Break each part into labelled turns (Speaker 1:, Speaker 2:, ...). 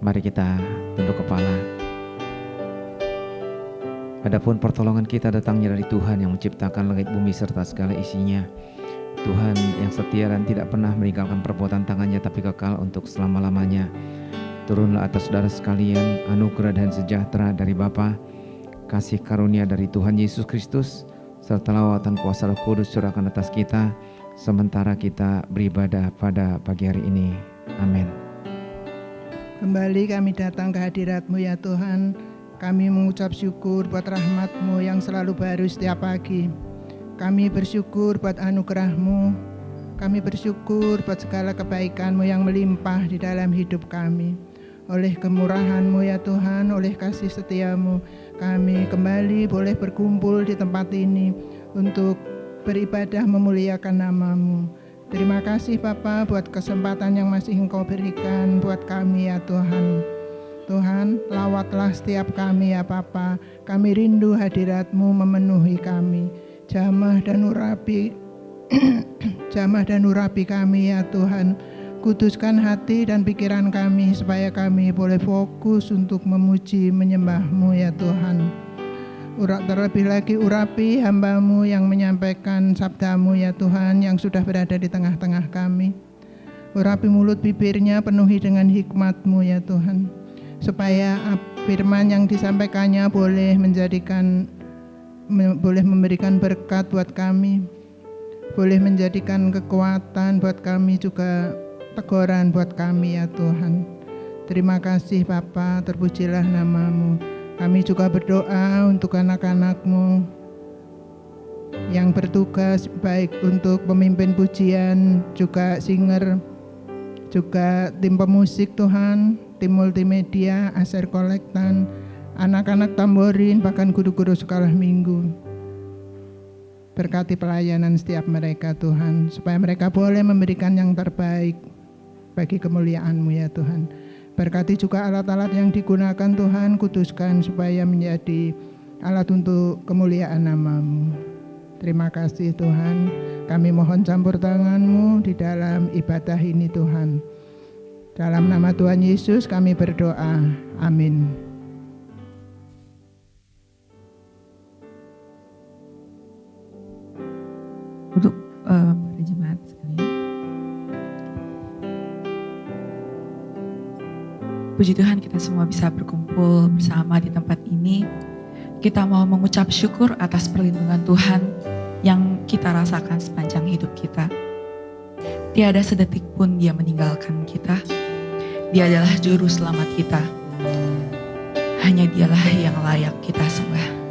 Speaker 1: Mari kita tunduk kepala. Adapun pertolongan kita datangnya dari Tuhan yang menciptakan langit bumi serta segala isinya. Tuhan yang setia dan tidak pernah meninggalkan perbuatan tangannya, tapi kekal untuk selama-lamanya. Turunlah atas saudara sekalian anugerah dan sejahtera dari Bapa, kasih karunia dari Tuhan Yesus Kristus, serta lawatan kuasa Roh Kudus curahkan atas kita, sementara kita beribadah pada pagi hari ini. Amin.
Speaker 2: Kembali kami datang ke hadirat-Mu ya Tuhan. Kami mengucap syukur buat rahmat-Mu yang selalu baru setiap pagi. Kami bersyukur buat anugerah-Mu. Kami bersyukur buat segala kebaikan-Mu yang melimpah di dalam hidup kami. Oleh kemurahan-Mu ya Tuhan, oleh kasih setia-Mu, kami kembali boleh berkumpul di tempat ini untuk beribadah memuliakan nama-Mu. Terima kasih Bapa buat kesempatan yang masih Engkau berikan buat kami ya Tuhan. Tuhan, lawatlah setiap kami ya Bapa. Kami rindu hadirat-Mu memenuhi kami. Jamah dan urapi jamah dan urapi kami ya Tuhan. Kuduskan hati dan pikiran kami supaya kami boleh fokus untuk memuji menyembah-Mu ya Tuhan. Terlebih lagi urapi hamba-Mu yang menyampaikan sabda-Mu ya Tuhan, yang sudah berada di tengah-tengah kami. Urapi mulut bibirnya, penuhi dengan hikmat-Mu ya Tuhan, supaya firman yang disampaikannya boleh memberikan berkat buat kami, boleh menjadikan kekuatan buat kami, juga teguran buat kami ya Tuhan. Terima kasih Bapa, terpujilah nama-Mu. Kami juga berdoa untuk anak-anak-Mu yang bertugas, baik untuk pemimpin pujian, juga singer, juga tim pemusik Tuhan, tim multimedia, aser kolektan, anak-anak tamborin, bahkan guru-guru sekolah minggu. Berkati pelayanan setiap mereka Tuhan, supaya mereka boleh memberikan yang terbaik bagi kemuliaan-Mu ya Tuhan. Berkati juga alat-alat yang digunakan Tuhan, kuduskan supaya menjadi alat untuk kemuliaan nama-Mu. Terima kasih Tuhan, kami mohon campur tangan-Mu di dalam ibadah ini Tuhan. Dalam nama Tuhan Yesus kami berdoa, amin.
Speaker 3: Untuk para jemaat sekalian, puji Tuhan kita semua bisa berkumpul bersama di tempat ini. Kita mau mengucap syukur atas perlindungan Tuhan yang kita rasakan sepanjang hidup kita. Tiada sedetik pun Dia meninggalkan kita. Dia adalah juru selamat kita. Hanya Dialah yang layak kita sembah.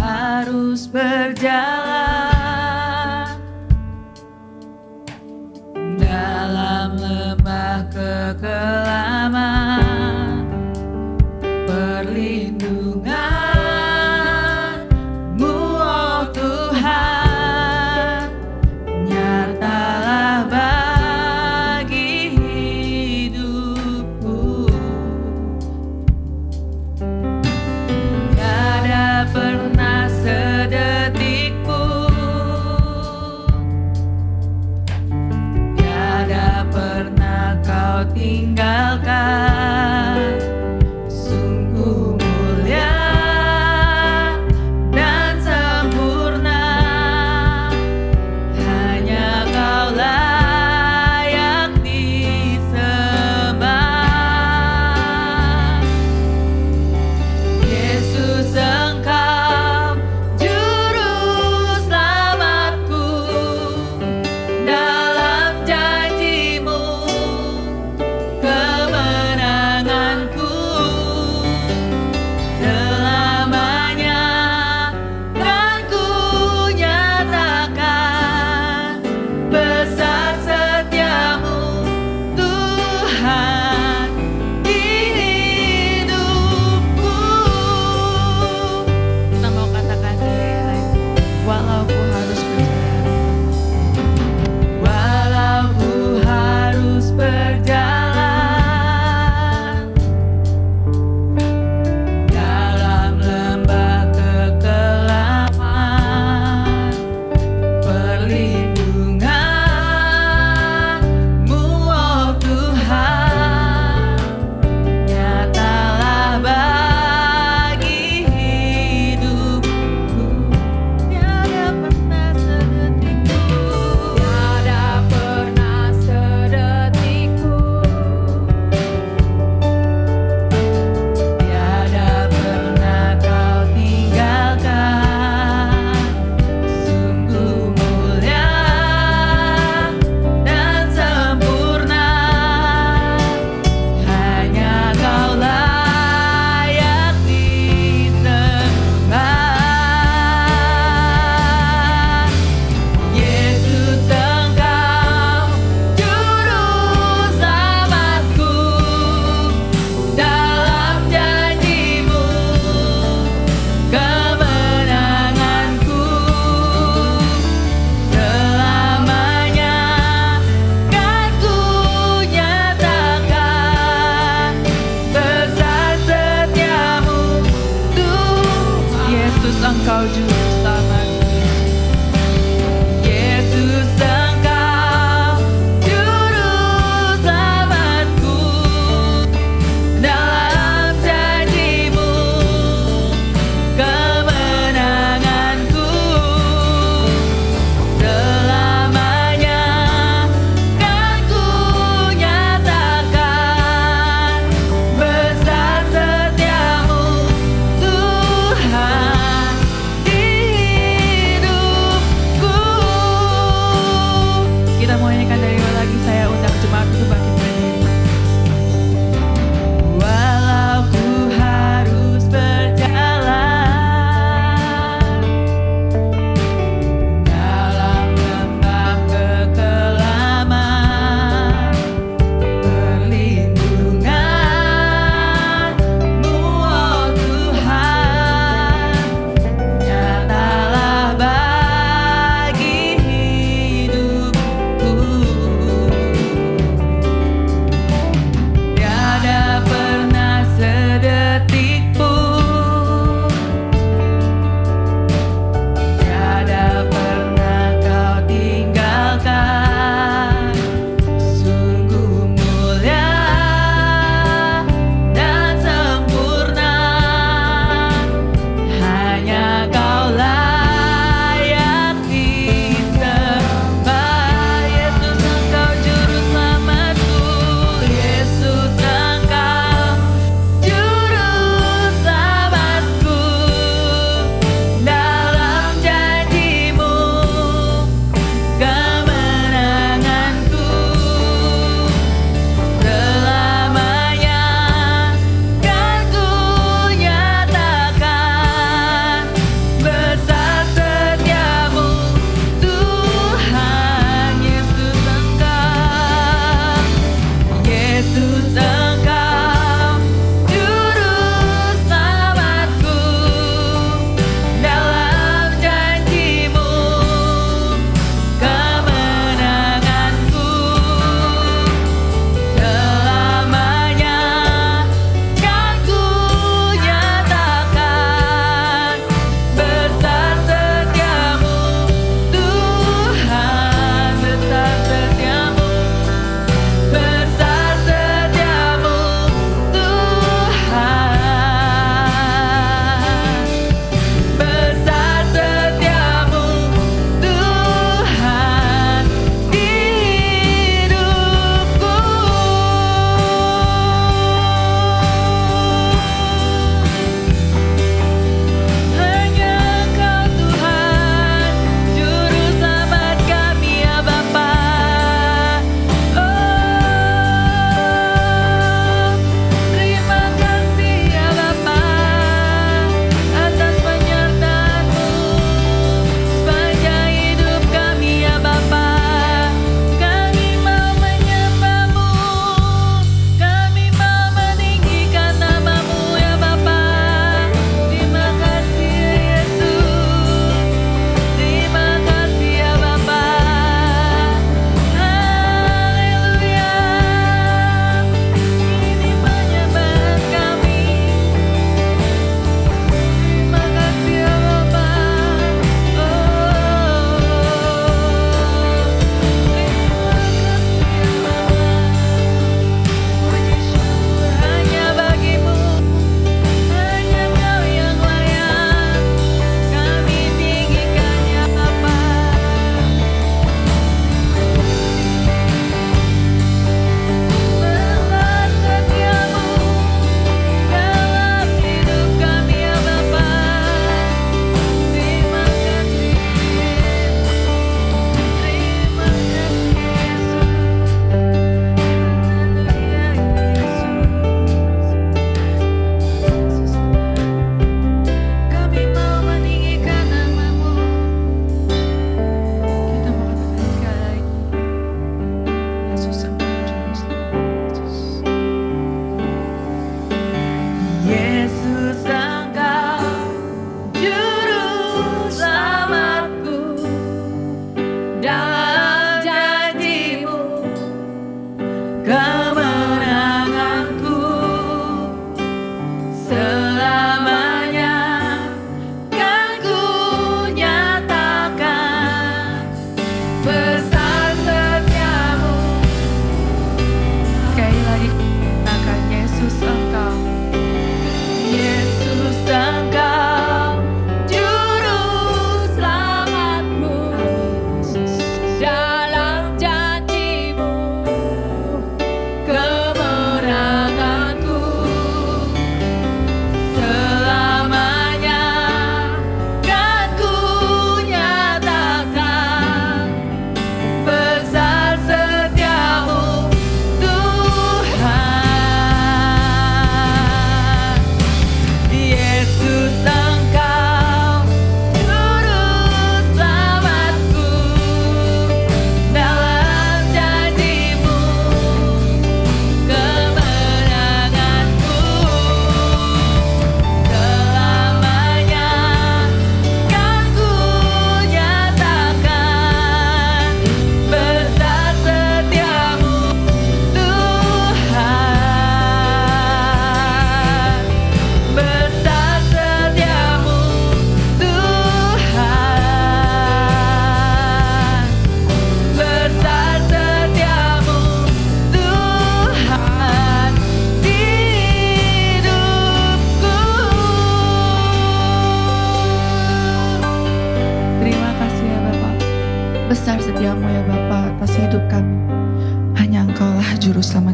Speaker 4: Harus berjalan dalam lembah kekelaman, perlindungan-Mu oh Tuhan, nyatalah bagi hidupku. Tiada pernah sedetik pun, tiada pernah Kau tinggalkan. Sungguh mulia dan sempurna, hanya Kau layak disembah. Yesus Engkau juru selamatku, dalam janji-Mu kebenaran
Speaker 3: Kita mau nyanyikan dari lagi, saya undang jemaat untuk bangkit berdiri.
Speaker 4: Walau ku harus berjalan dalam lembah kekelaman, perlindungan-Mu, oh Tuhan, nyatalah bagi hidupku.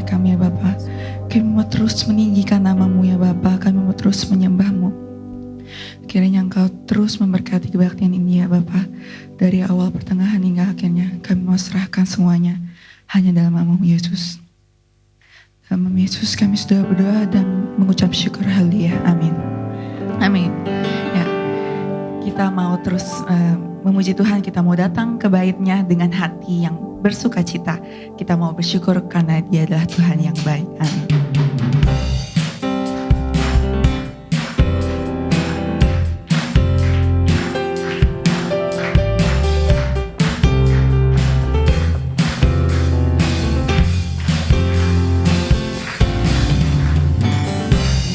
Speaker 3: kami ya Bapa. Kami mau terus meninggikan nama-Mu ya Bapa. Kami mau terus menyembah-Mu. Kiranya Engkau terus memberkati kebaktian ini ya Bapa. Dari awal, pertengahan hingga akhirnya kami mau serahkan semuanya hanya dalam nama-Mu Yesus. Dalam nama Yesus kami sudah berdoa dan mengucap syukur. Haleluya. Amin. Amin. Ya, kita mau terus memuji Tuhan. Kita mau datang ke bait-Nya dengan hati yang bersuka cita. Kita mau bersyukur karena Dia adalah Tuhan yang baik. Amin.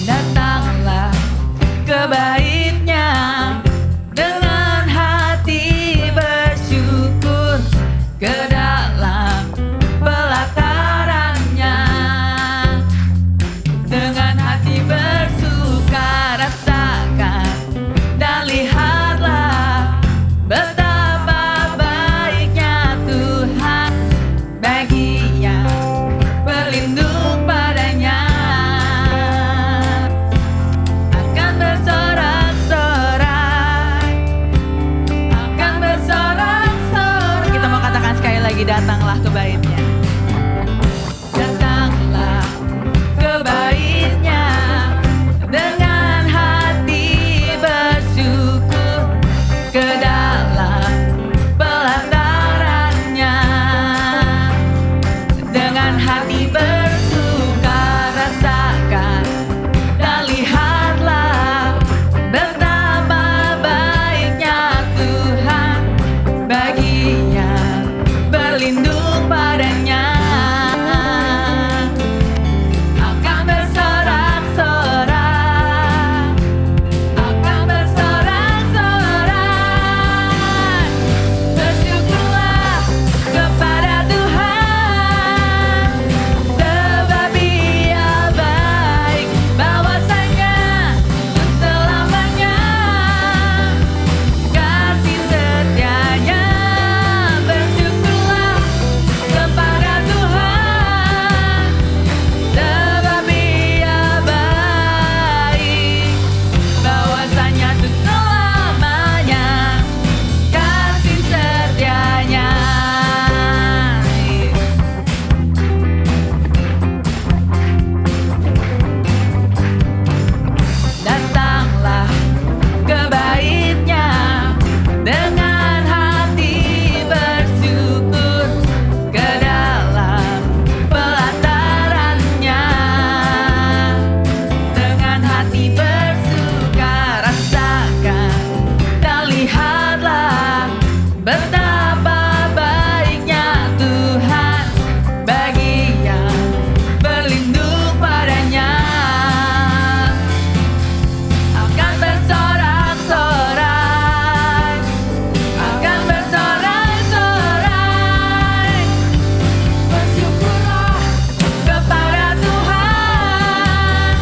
Speaker 4: Datanglah ke bait-Nya dengan hati bersyukur, ke dalam pelataran-Nya dengan hati bersuka rasakan dan lihatlah betapa baiknya Tuhan bagi yang berlindung padanya. Akan bersorak-sorai, akan bersorak-sorai. Kita mau katakan sekali lagi, datanglah ke bait-Nya. Datanglah ke bait-Nya dengan hati bersyukur, ke dalam pelataran-Nya dengan hati bersuka rasakan dan lihatlah betapa baiknya Tuhan bagi yang berlindung padanya. Akan bersorak-sorai, akan bersorak-sorai. Bersyukurlah kepada Tuhan, sebab Dia baik, bahwasanya untuk selamanya kasih setianya. Bersyukurlah kepada Tuhan, sebab Dia baik, bahwasanya untuk selamanya kasih setianya. Datanglah ke bait-Nya dengan hati bersyukur, ke dalam pelataran-Nya dengan hati bersuka rasakan dan lihatlah betapa baiknya Tuhan bagi yang berlindung padanya. Akan bersorak-sorai, akan bersorak-sorai. Bersyukurlah kepada Tuhan,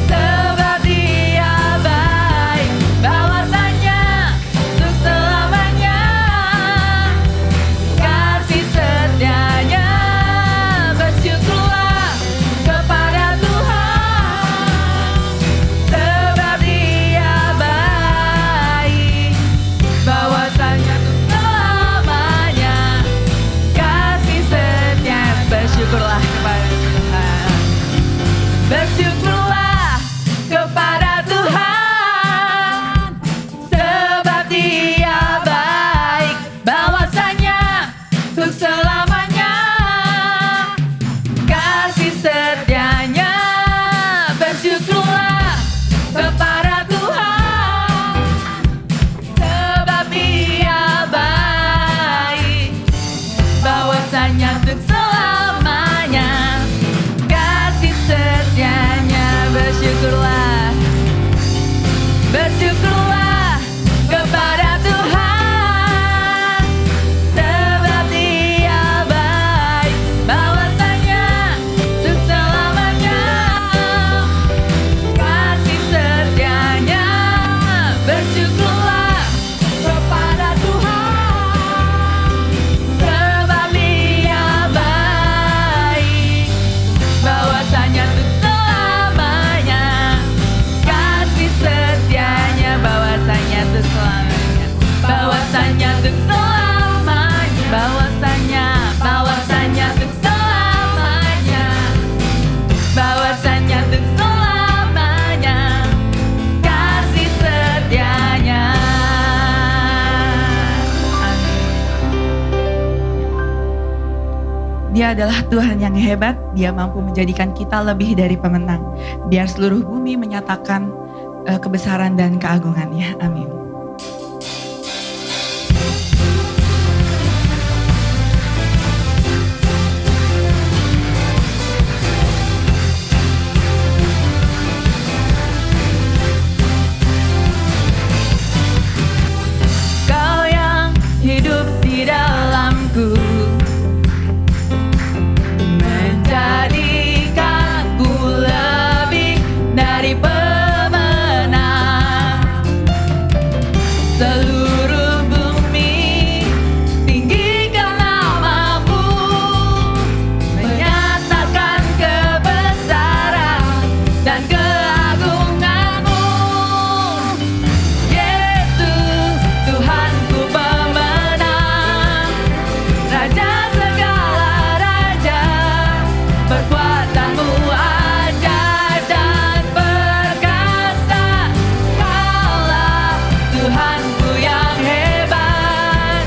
Speaker 4: sebab Dia baik, bahwasanya untuk selamanya kasih setianya. Bersyukurlah kepada Tuhan, sebab Dia baik, bahwasanya untuk selamanya kasih setia. Bersyukurlah kepada Tuhan, bersyukurlah kepada Tuhan, sebab Dia baik, bahwasanya untuk selamanya kasih setianya. Bersyukurlah kepada Tuhan, sebab Dia baik, bahwasanya untuk selamanya kasih setianya. Bersyukurlah, bersyukurlah kepada Tuhan, sebab Dia baik, bahwasanya untuk selamanya kasih setianya. Bersyukurlah kepada Tuhan, sebab Dia baik,
Speaker 3: Dia adalah Tuhan yang hebat, Dia mampu menjadikan kita lebih dari pemenang. Biar seluruh bumi menyatakan kebesaran dan keagungannya. Amin.
Speaker 4: Kau yang hidup di dalamku, menjadikanku lebih dari pemenang. Seluruh bumi tinggikan namamu, menyatakan kebesaran dan keagunganmu. Yesus, Tuhanku pemenang, Raja segala raja, perbuatanmu ajaib dan perkasa. Kaulah Tuhanku yang hebat,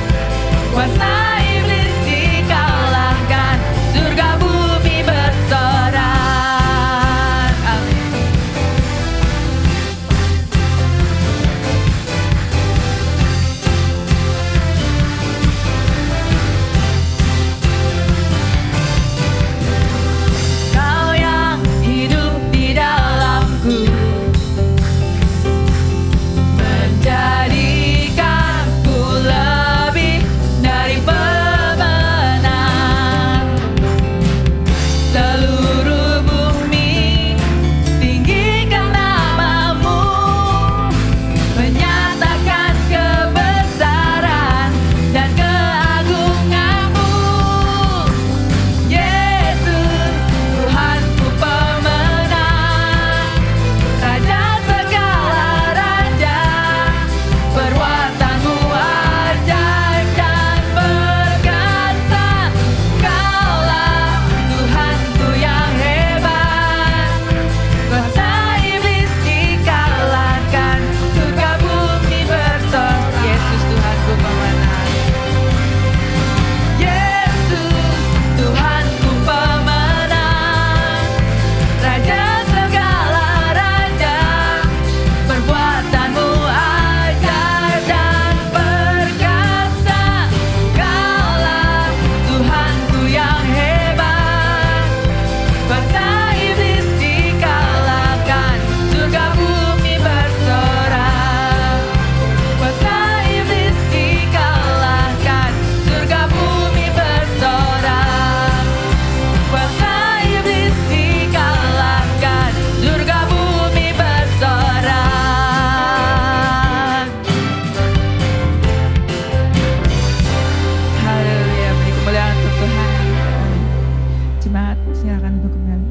Speaker 4: kuasa iblis dikalahkan, surga bumi bersorak. Amin. Kau yang hidup di dalamku, menjadikanku lebih dari pemenang. Seluruh bumi tinggikan namamu, menyatakan kebesaran dan keagunganmu. Yesus, Tuhanku pemenang, Raja segala raja, perbuatanmu ajaib dan perkasa. Kaulah Tuhanku yang hebat, kuasa iblis dikalahkan, surga bumi bersorak. Yesus, Tuhanku pemenang. Yesus, Tuhanku pemenang, Raja segala raja, perbuatanmu ajaib dan perkasa. Kaulah Tuhanku yang hebat, kuasa iblis dikalahkan, surga bumi bersorak. Kuasa iblis dikalahkan, surga bumi bersorak. Kuasa iblis dikalahkan, surga bumi bersorak. Haleluya, beri kemuliaan untuk Tuhan. Amin. Jemaat, silakan duduk kembali.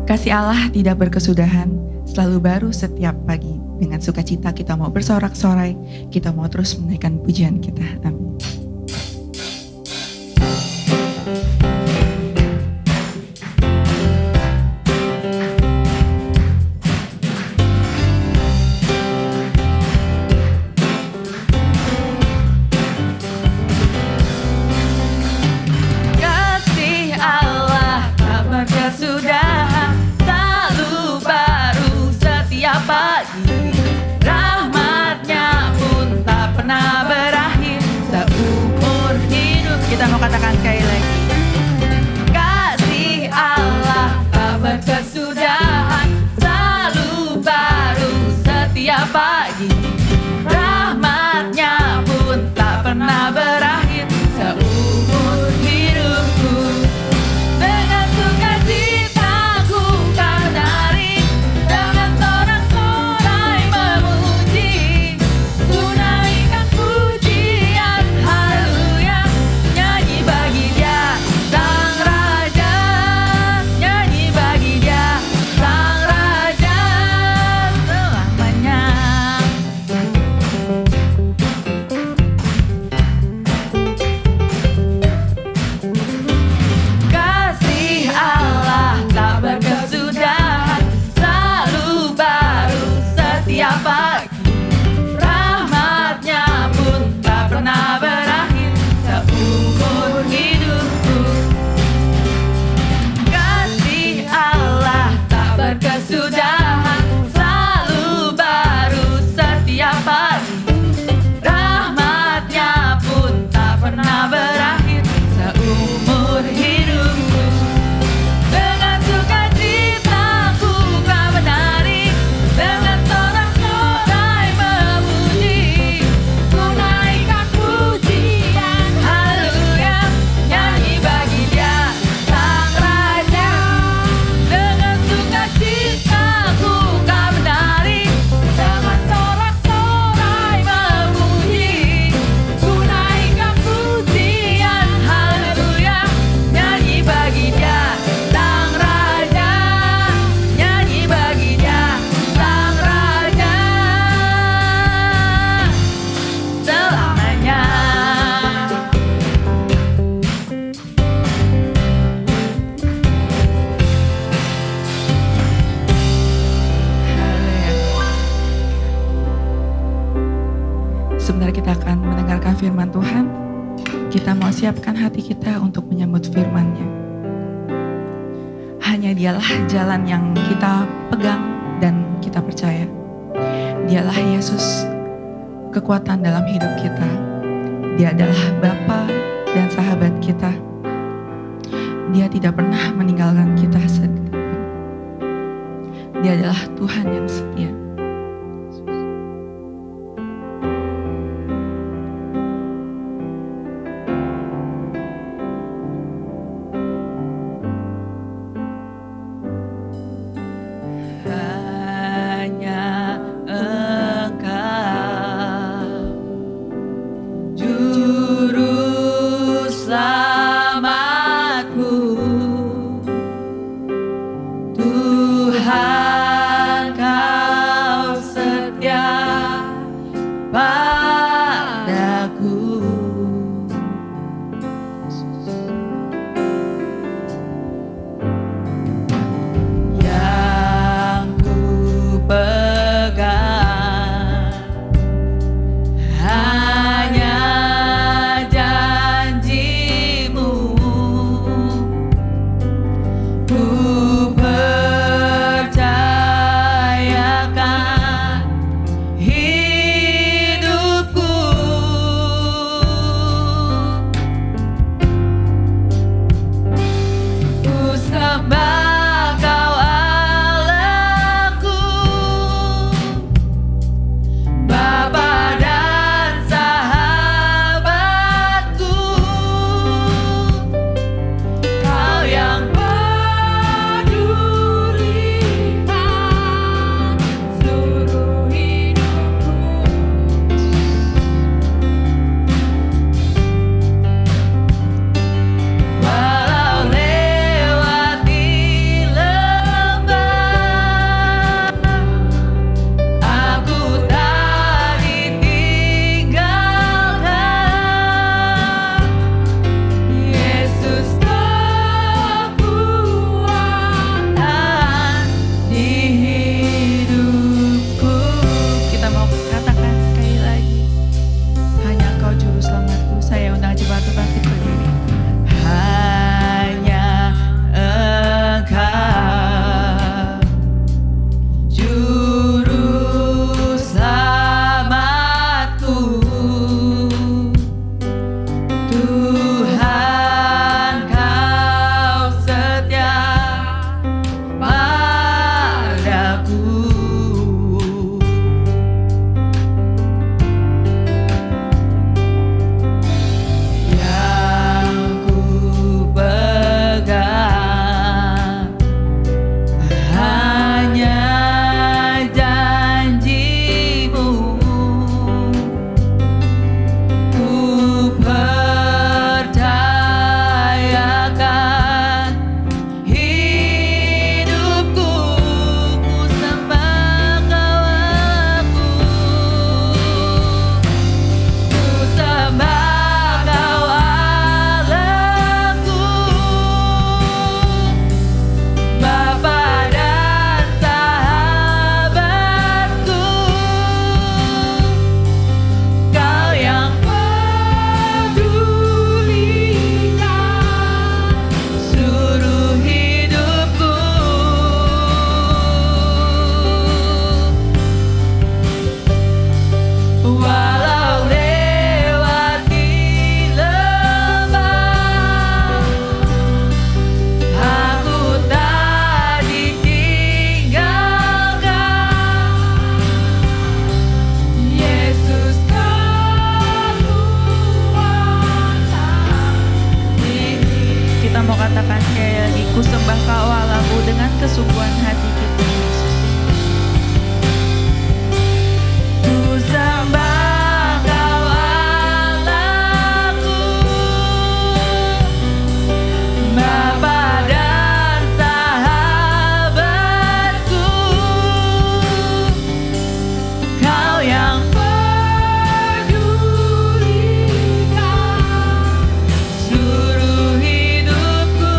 Speaker 3: Kasih Allah tidak berkesudahan, selalu baru setiap pagi. Dengan sukacita kita mau bersorak-sorai, kita mau terus menaikkan pujian kita. Amin.
Speaker 4: Kasih Allah tak berkesudahan, selalu baru setiap pagi. Rahmatnya pun tak pernah berakhir,
Speaker 3: mempersiapkan hati kita untuk menyambut firman-Nya. Hanya Dialah jalan yang kita pegang dan kita percaya. Dialah Yesus, kekuatan dalam hidup kita. Dia adalah Bapa dan sahabat kita. Dia tidak pernah meninggalkan kita sendirian. Dia adalah Tuhan yang setia.
Speaker 4: Hanya Engkau, Juru Selamatku, Tuhan Kau setia padaku. Yang ku pegang hanya janji-Mu. Ku percayakan hidupku. Ku sembah Kau Allahku, Bapa dan sahabatku. Kau yang pedulikan seluruh hidupku. Walau lewati lembah, aku tak ditinggalkan. Yesus kekuatan di hidupku. Kita mau katakan sekali lagi, hanya Engkau Juru Selamatku. Saya undang jemaat untuk bangkit berdiri. Hanya Engkau, Juru Selamatku, Tuhan Kau setia padaku. Yang ku pegang hanya janji-Mu. Ku percayakan hidupku. Ku sembah Kau Allahku, ku sembah Kau Allahku, Bapa dan sahabatku. Kau yang pedulikan seluruh hidupku. Walau lewati lembah, aku tak ditinggalkan. Yesus kekuatan di hidupku. Kita mau katakan sekali lagi, ku sembah Kau Allahku dengan kesungguhan hati kita, Yesus. Ku sembah Kau Allahku, Bapa dan sahabatku. Kau yang pedulikan seluruh hidupku.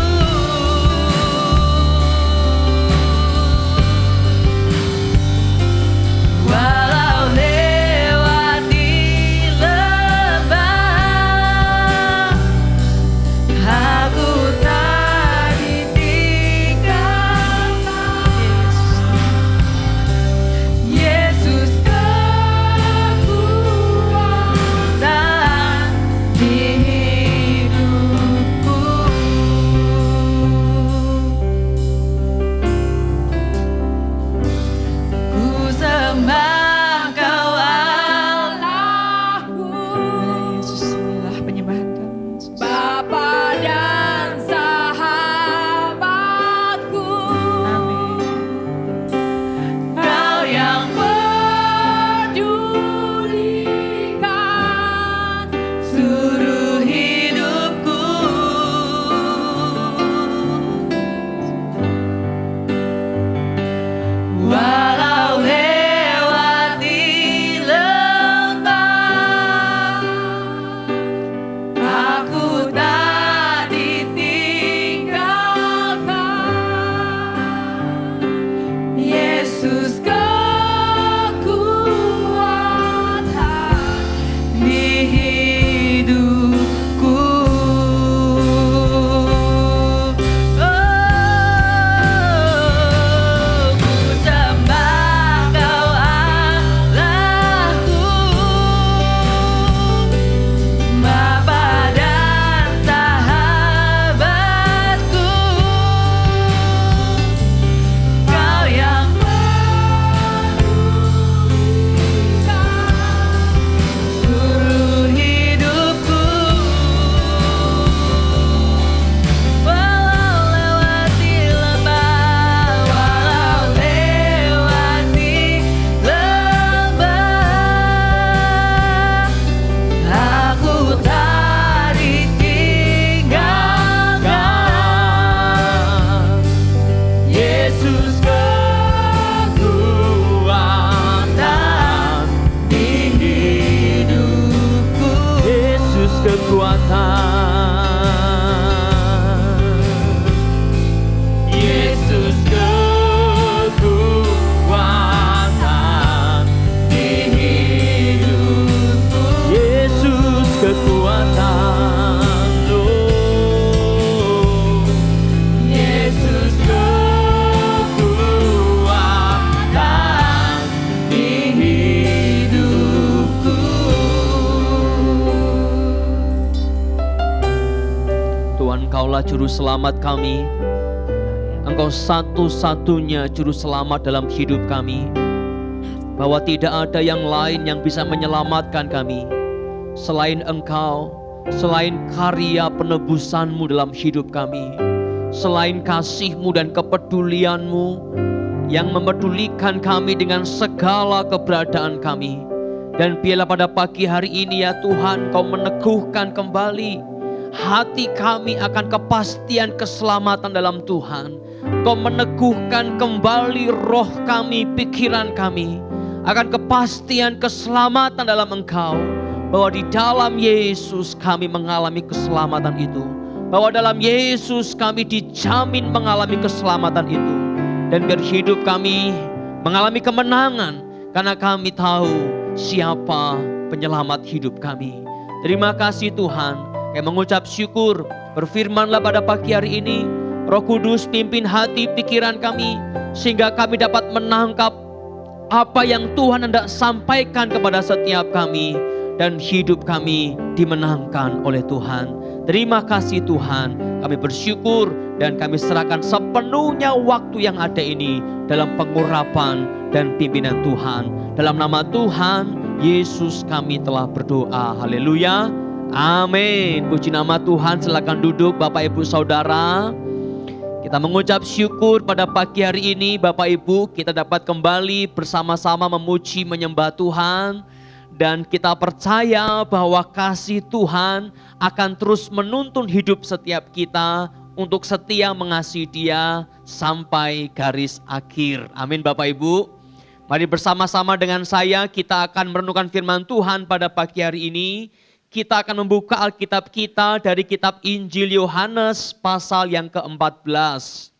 Speaker 5: Tuhan, Kaulah juru selamat kami. Engkau satu-satunya juru selamat dalam hidup kami. Bahwa tidak ada yang lain yang bisa menyelamatkan kami selain Engkau, selain karya penebusan-Mu dalam hidup kami, selain kasih-Mu dan kepedulian-Mu yang memedulikan kami dengan segala keberadaan kami. Dan biarlah pada pagi hari ini ya Tuhan, Kau meneguhkan kembali hati kami akan kepastian keselamatan dalam Tuhan. Kau meneguhkan kembali roh kami, pikiran kami akan kepastian keselamatan dalam Engkau. Bahwa di dalam Yesus kami mengalami keselamatan itu. Bahwa dalam Yesus kami dijamin mengalami keselamatan itu. Dan biar hidup kami mengalami kemenangan karena kami tahu siapa penyelamat hidup kami. Terima kasih Tuhan. Kami mengucap syukur. Berfirmanlah pada pagi hari ini. Roh Kudus pimpin hati pikiran kami. Sehingga kami dapat menangkap apa yang Tuhan hendak sampaikan kepada setiap kami. Dan hidup kami dimenangkan oleh Tuhan. Terima kasih Tuhan. Kami bersyukur dan kami serahkan sepenuhnya waktu yang ada ini dalam pengurapan dan pimpinan Tuhan. Dalam nama Tuhan Yesus kami telah berdoa. Haleluya. Amin. Puji nama Tuhan. Silakan duduk Bapak Ibu Saudara. Kita mengucap syukur pada pagi hari ini Bapak Ibu, kita dapat kembali bersama-sama memuji menyembah Tuhan. Dan kita percaya bahwa kasih Tuhan akan terus menuntun hidup setiap kita untuk setia mengasihi Dia sampai garis akhir. Amin Bapak Ibu. Mari bersama-sama dengan saya kita akan merenungkan firman Tuhan pada pagi hari ini. Kita akan membuka Alkitab kita dari kitab Injil Yohanes pasal yang ke-14.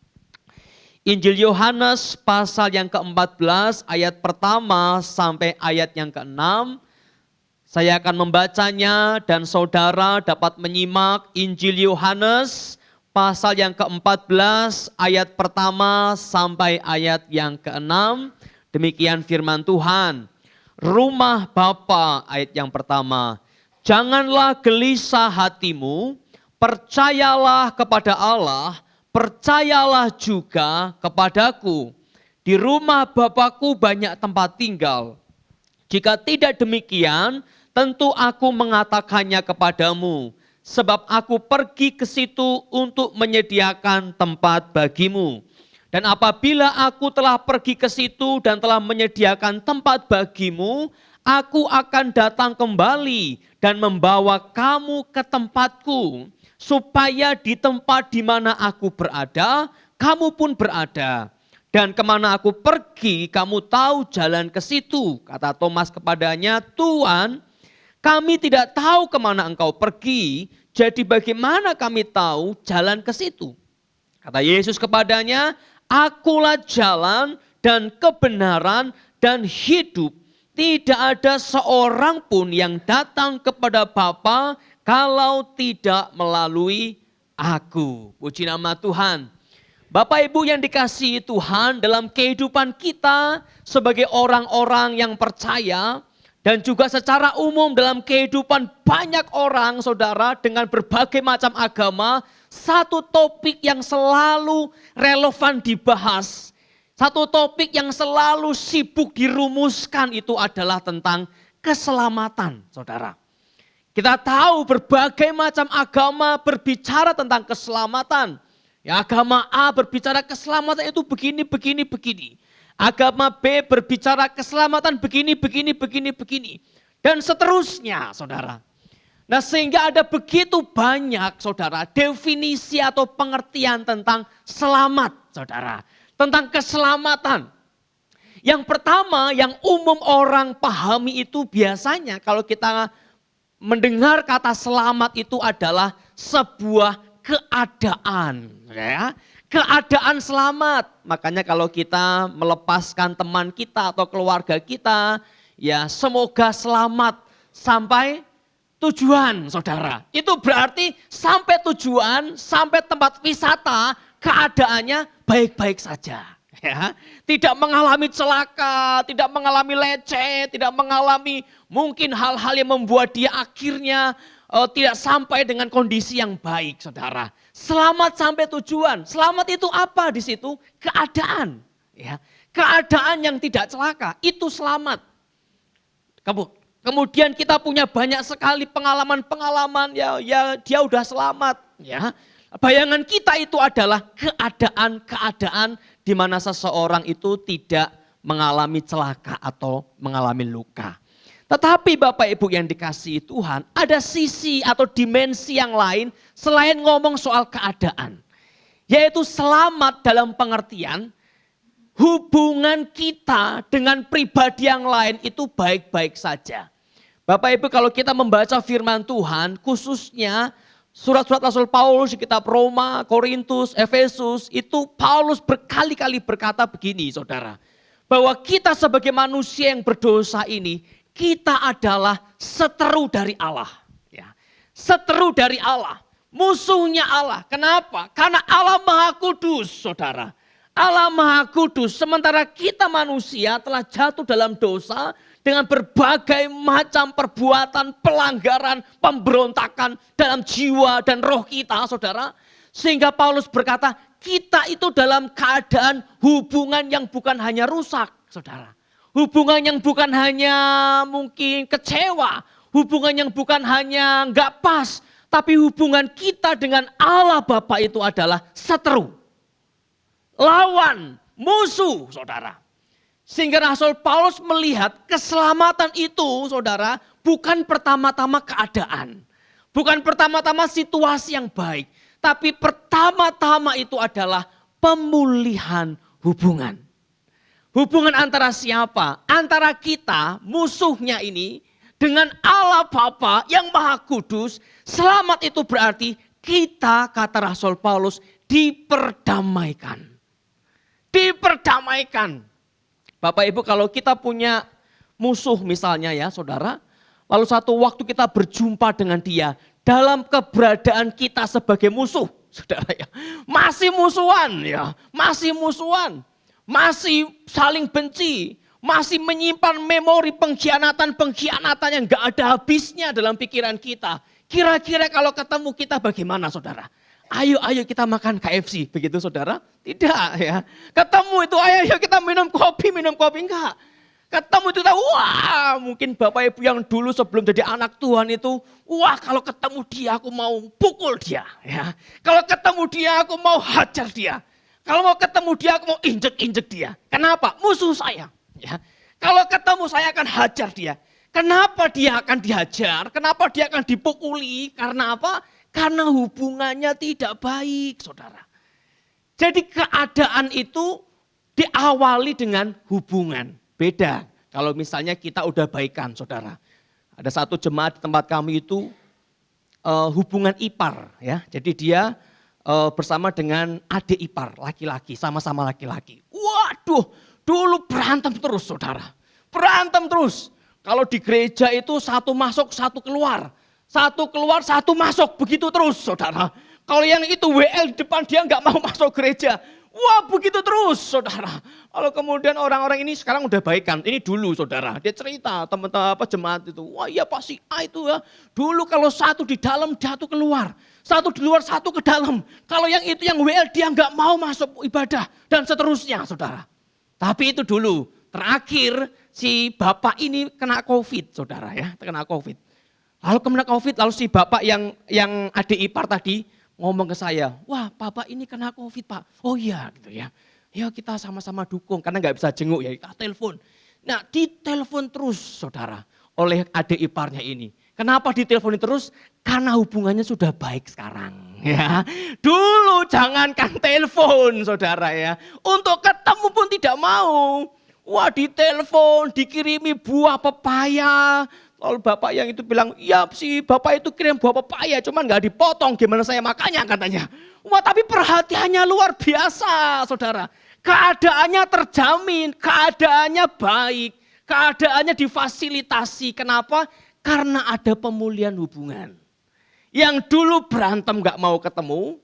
Speaker 5: Injil Yohanes pasal yang ke-14 ayat pertama sampai ayat yang ke-6. Saya akan membacanya dan saudara dapat menyimak Injil Yohanes pasal yang ke-14 ayat pertama sampai ayat yang ke-6. Demikian firman Tuhan. Rumah Bapa ayat yang pertama. Janganlah gelisah hatimu, percayalah kepada Allah, percayalah juga kepadaku. Di rumah Bapakku banyak tempat tinggal. Jika tidak demikian, tentu aku mengatakannya kepadamu, sebab aku pergi ke situ untuk menyediakan tempat bagimu. Dan apabila aku telah pergi ke situ dan telah menyediakan tempat bagimu, aku akan datang kembali dan membawa kamu ke tempatku, supaya di tempat di mana aku berada, kamu pun berada. Dan kemana aku pergi, kamu tahu jalan ke situ. Kata Thomas kepadanya, Tuhan, kami tidak tahu kemana engkau pergi, jadi bagaimana kami tahu jalan ke situ? Kata Yesus kepadanya, akulah jalan dan kebenaran dan hidup. Tidak ada seorang pun yang datang kepada Bapa kalau tidak melalui aku. Puji nama Tuhan. Bapak Ibu yang dikasihi Tuhan, dalam kehidupan kita sebagai orang-orang yang percaya, dan juga secara umum dalam kehidupan banyak orang saudara dengan berbagai macam agama, satu topik yang selalu relevan dibahas, satu topik yang selalu sibuk dirumuskan itu adalah tentang keselamatan saudara. Kita tahu berbagai macam agama berbicara tentang keselamatan. Ya, agama A berbicara keselamatan itu begini, begini, begini. Agama B berbicara keselamatan begini, begini, begini, begini. Dan seterusnya saudara. Nah sehingga ada begitu banyak saudara definisi atau pengertian tentang selamat saudara. Tentang keselamatan. Yang pertama yang umum orang pahami itu biasanya kalau kita mendengar kata selamat itu adalah sebuah keadaan. Ya. Keadaan selamat. Makanya kalau kita melepaskan teman kita atau keluarga kita, ya semoga selamat sampai tujuan saudara. Itu berarti sampai tujuan, sampai tempat wisata keadaannya baik-baik saja. Ya, tidak mengalami celaka, tidak mengalami lecet, tidak mengalami mungkin hal-hal yang membuat dia akhirnya tidak sampai dengan kondisi yang baik, saudara. Selamat sampai tujuan. Selamat itu apa di situ? Keadaan. Ya, keadaan yang tidak celaka, itu selamat. Kemudian kita punya banyak sekali pengalaman-pengalaman, ya dia udah selamat. Ya, bayangan kita itu adalah keadaan-keadaan di mana seseorang itu tidak mengalami celaka atau mengalami luka. Tetapi Bapak Ibu yang dikasihi Tuhan, ada sisi atau dimensi yang lain selain ngomong soal keadaan. Yaitu selamat dalam pengertian hubungan kita dengan pribadi yang lain itu baik-baik saja. Bapak Ibu, kalau kita membaca firman Tuhan, khususnya surat-surat Rasul Paulus di kitab Roma, Korintus, Efesus, itu Paulus berkali-kali berkata begini, saudara. Bahwa kita sebagai manusia yang berdosa ini, kita adalah seteru dari Allah. Ya. Seteru dari Allah. Musuhnya Allah. Kenapa? Karena Allah Maha Kudus, saudara. Allah Maha Kudus. Sementara kita manusia telah jatuh dalam dosa dengan berbagai macam perbuatan, pelanggaran, pemberontakan dalam jiwa dan roh kita, saudara. Sehingga Paulus berkata, kita itu dalam keadaan hubungan yang bukan hanya rusak, saudara. Hubungan yang bukan hanya mungkin kecewa, hubungan yang bukan hanya enggak pas, tapi hubungan kita dengan Allah Bapa itu adalah seteru. Lawan, musuh, saudara. Sehingga Rasul Paulus melihat keselamatan itu, saudara, bukan pertama-tama keadaan. Bukan pertama-tama situasi yang baik. Tapi pertama-tama itu adalah pemulihan hubungan. Hubungan antara siapa? Antara kita, musuhnya ini, dengan Allah Bapa yang Maha Kudus. Selamat itu berarti kita, kata Rasul Paulus, diperdamaikan. Diperdamaikan. Bapak Ibu, kalau kita punya musuh misalnya ya saudara, lalu satu waktu kita berjumpa dengan dia, dalam keberadaan kita sebagai musuh, saudara ya, masih musuhan ya, masih musuhan. Masih saling benci, masih menyimpan memori pengkhianatan-pengkhianatan yang gak ada habisnya dalam pikiran kita. Kira-kira kalau ketemu kita bagaimana saudara? Ayo kita makan KFC, begitu saudara? Tidak ya. Ketemu itu ayo kita minum kopi, enggak. Ketemu itu wah mungkin Bapak Ibu yang dulu sebelum jadi anak Tuhan itu, wah kalau ketemu dia aku mau pukul dia. Ya. Kalau ketemu dia aku mau hajar dia. Kalau mau ketemu dia, aku mau injek-injek dia. Kenapa? Musuh saya. Ya. Kalau ketemu saya akan hajar dia. Kenapa dia akan dihajar? Kenapa dia akan dipukuli? Karena apa? Karena hubungannya tidak baik, saudara. Jadi keadaan itu diawali dengan hubungan. Beda kalau misalnya kita udah baikan, saudara. Ada satu jemaat di tempat kami itu hubungan ipar. Ya. Jadi dia bersama dengan adik ipar, laki-laki, sama-sama laki-laki. Waduh, dulu berantem terus saudara. Berantem terus. Kalau di gereja itu satu masuk, satu keluar. Satu keluar, satu masuk, begitu terus saudara. Kalau yang itu WL di depan dia nggak mau masuk gereja. Wah begitu terus saudara. Kalau kemudian orang-orang ini sekarang udah baikan. Ini dulu saudara. Dia cerita teman-teman jemaat itu. Wah iya Pak si A itu ya. Dulu kalau satu di dalam satu keluar. Satu di luar satu ke dalam. Kalau yang itu yang WL dia nggak mau masuk ibadah. Dan seterusnya saudara. Tapi itu dulu. Terakhir si bapak ini kena COVID saudara ya. Kena COVID. Lalu kena COVID lalu si bapak yang adik ipar tadi ngomong ke saya, wah bapak ini kena COVID Pak. Oh iya gitu ya. Ya kita sama-sama dukung karena nggak bisa jenguk ya, kita telepon. Nah ditelepon terus saudara oleh adik iparnya ini. Kenapa diteleponin terus? Karena hubungannya sudah baik sekarang. Ya, dulu jangankan telepon saudara ya. Untuk ketemu pun tidak mau. Wah ditelepon, dikirimi buah pepaya. Lalu bapak yang itu bilang, ya si bapak itu kirim buah pepaya, cuman gak dipotong, gimana saya makannya katanya. Wah tapi perhatiannya luar biasa saudara. Keadaannya terjamin, keadaannya baik, keadaannya difasilitasi. Kenapa? Karena ada pemulihan hubungan. Yang dulu berantem gak mau ketemu,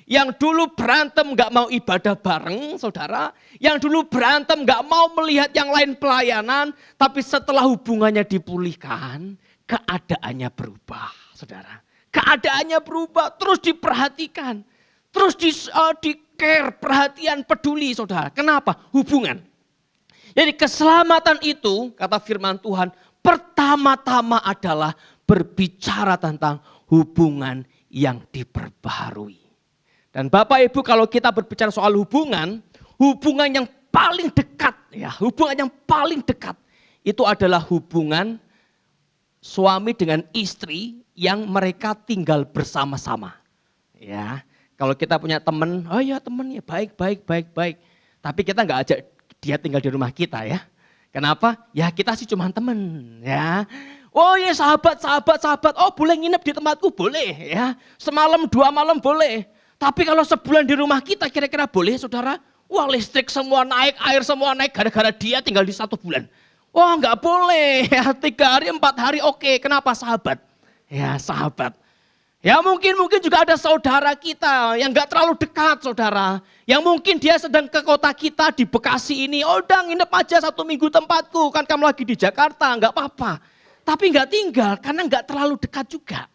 Speaker 5: yang dulu berantem gak mau ibadah bareng saudara, yang dulu berantem gak mau melihat yang lain pelayanan, tapi setelah hubungannya dipulihkan, keadaannya berubah saudara. Keadaannya berubah, terus diperhatikan. Terus di care, perhatian, peduli saudara. Kenapa? Hubungan. Jadi keselamatan itu, kata firman Tuhan, pertama-tama adalah berbicara tentang hubungan yang diperbaharui. Dan Bapak Ibu, kalau kita berbicara soal hubungan yang paling dekat, ya, hubungan yang paling dekat itu adalah hubungan suami dengan istri yang mereka tinggal bersama-sama. Ya, kalau kita punya teman, oh ya teman ya baik. Tapi kita nggak ajak dia tinggal di rumah kita ya. Kenapa? Ya kita sih cuma teman ya. Oh ya sahabat. Oh boleh nginep di tempatku boleh ya. Semalam 2 malam boleh. Tapi kalau sebulan di rumah kita kira-kira boleh saudara? Wah listrik semua naik, air semua naik gara-gara dia tinggal di 1 bulan. Wah nggak boleh ya 3 hari 4 hari oke. Kenapa sahabat? Ya sahabat. Ya mungkin juga ada saudara kita yang gak terlalu dekat saudara. Yang mungkin dia sedang ke kota kita di Bekasi ini. Oh udah nginep aja 1 minggu tempatku. Kan kamu lagi di Jakarta gak apa-apa. Tapi gak tinggal karena gak terlalu dekat juga.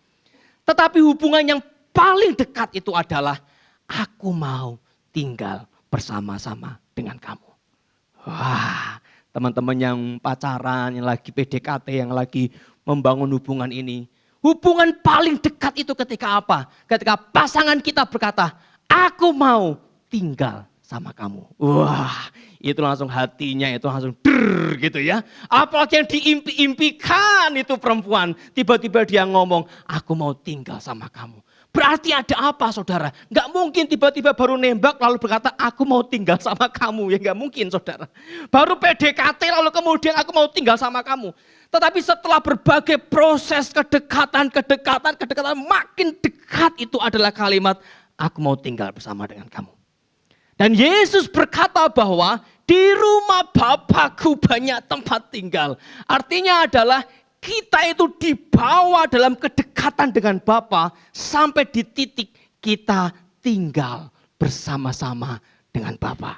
Speaker 5: Tetapi hubungan yang paling dekat itu adalah aku mau tinggal bersama-sama dengan kamu. Wah teman-teman yang pacaran, yang lagi PDKT, yang lagi membangun hubungan ini. Hubungan paling dekat itu ketika apa? Ketika pasangan kita berkata, aku mau tinggal sama kamu. Wah, itu langsung hatinya itu langsung gitu ya. Apalagi yang diimpi-impikan itu perempuan. Tiba-tiba dia ngomong, aku mau tinggal sama kamu. Berarti ada apa saudara? Gak mungkin tiba-tiba baru nembak lalu berkata, aku mau tinggal sama kamu. Ya gak mungkin saudara. Baru PDKT lalu kemudian aku mau tinggal sama kamu. Tetapi setelah berbagai proses kedekatan makin dekat itu adalah kalimat aku mau tinggal bersama dengan kamu. Dan Yesus berkata bahwa di rumah Bapakku banyak tempat tinggal. Artinya adalah kita itu dibawa dalam kedekatan dengan Bapa sampai di titik kita tinggal bersama-sama dengan Bapa.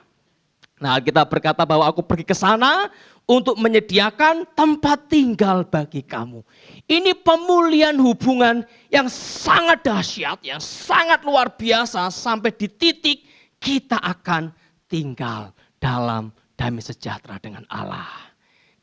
Speaker 5: Nah, kita berkata bahwa aku pergi ke sana untuk menyediakan tempat tinggal bagi kamu. Ini pemulihan hubungan yang sangat dahsyat, yang sangat luar biasa sampai di titik kita akan tinggal dalam damai sejahtera dengan Allah.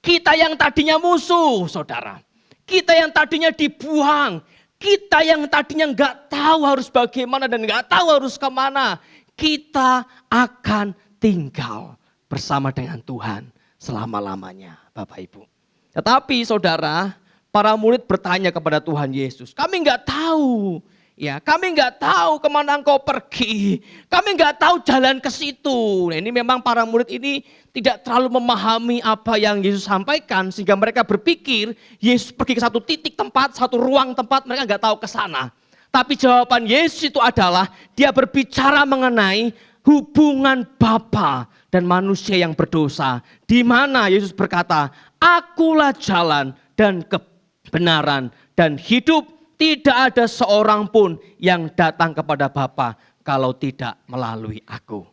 Speaker 5: Kita yang tadinya musuh, saudara. Kita yang tadinya dibuang. Kita yang tadinya nggak tahu harus bagaimana dan nggak tahu harus kemana. Kita akan tinggal bersama dengan Tuhan selama-lamanya, Bapak Ibu. Tetapi saudara, para murid bertanya kepada Tuhan Yesus, kami nggak tahu, ya, kami nggak tahu kemana engkau pergi, kami nggak tahu jalan ke situ. Nah, ini memang para murid ini tidak terlalu memahami apa yang Yesus sampaikan, sehingga mereka berpikir Yesus pergi ke satu titik tempat, satu ruang tempat, mereka nggak tahu ke sana. Tapi jawaban Yesus itu adalah dia berbicara mengenai hubungan Bapa dan manusia yang berdosa. Di mana Yesus berkata, akulah jalan dan kebenaran dan hidup. Tidak ada seorang pun yang datang kepada Bapa kalau tidak melalui aku.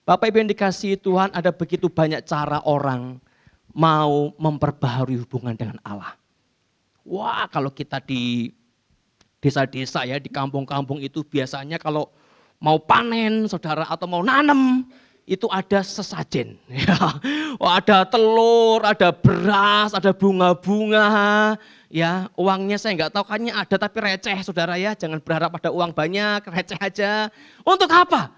Speaker 5: Bapak Ibu yang dikasihi Tuhan, ada begitu banyak cara orang mau memperbaharui hubungan dengan Allah. Wah, kalau kita di desa-desa ya, di kampung-kampung itu biasanya kalau mau panen saudara atau mau nanam itu ada sesajen. Ya. Ada telur, ada beras, ada bunga-bunga. Ya, uangnya saya nggak tahu, kayaknya ada tapi receh saudara ya. Jangan berharap ada uang banyak, receh aja. Untuk apa?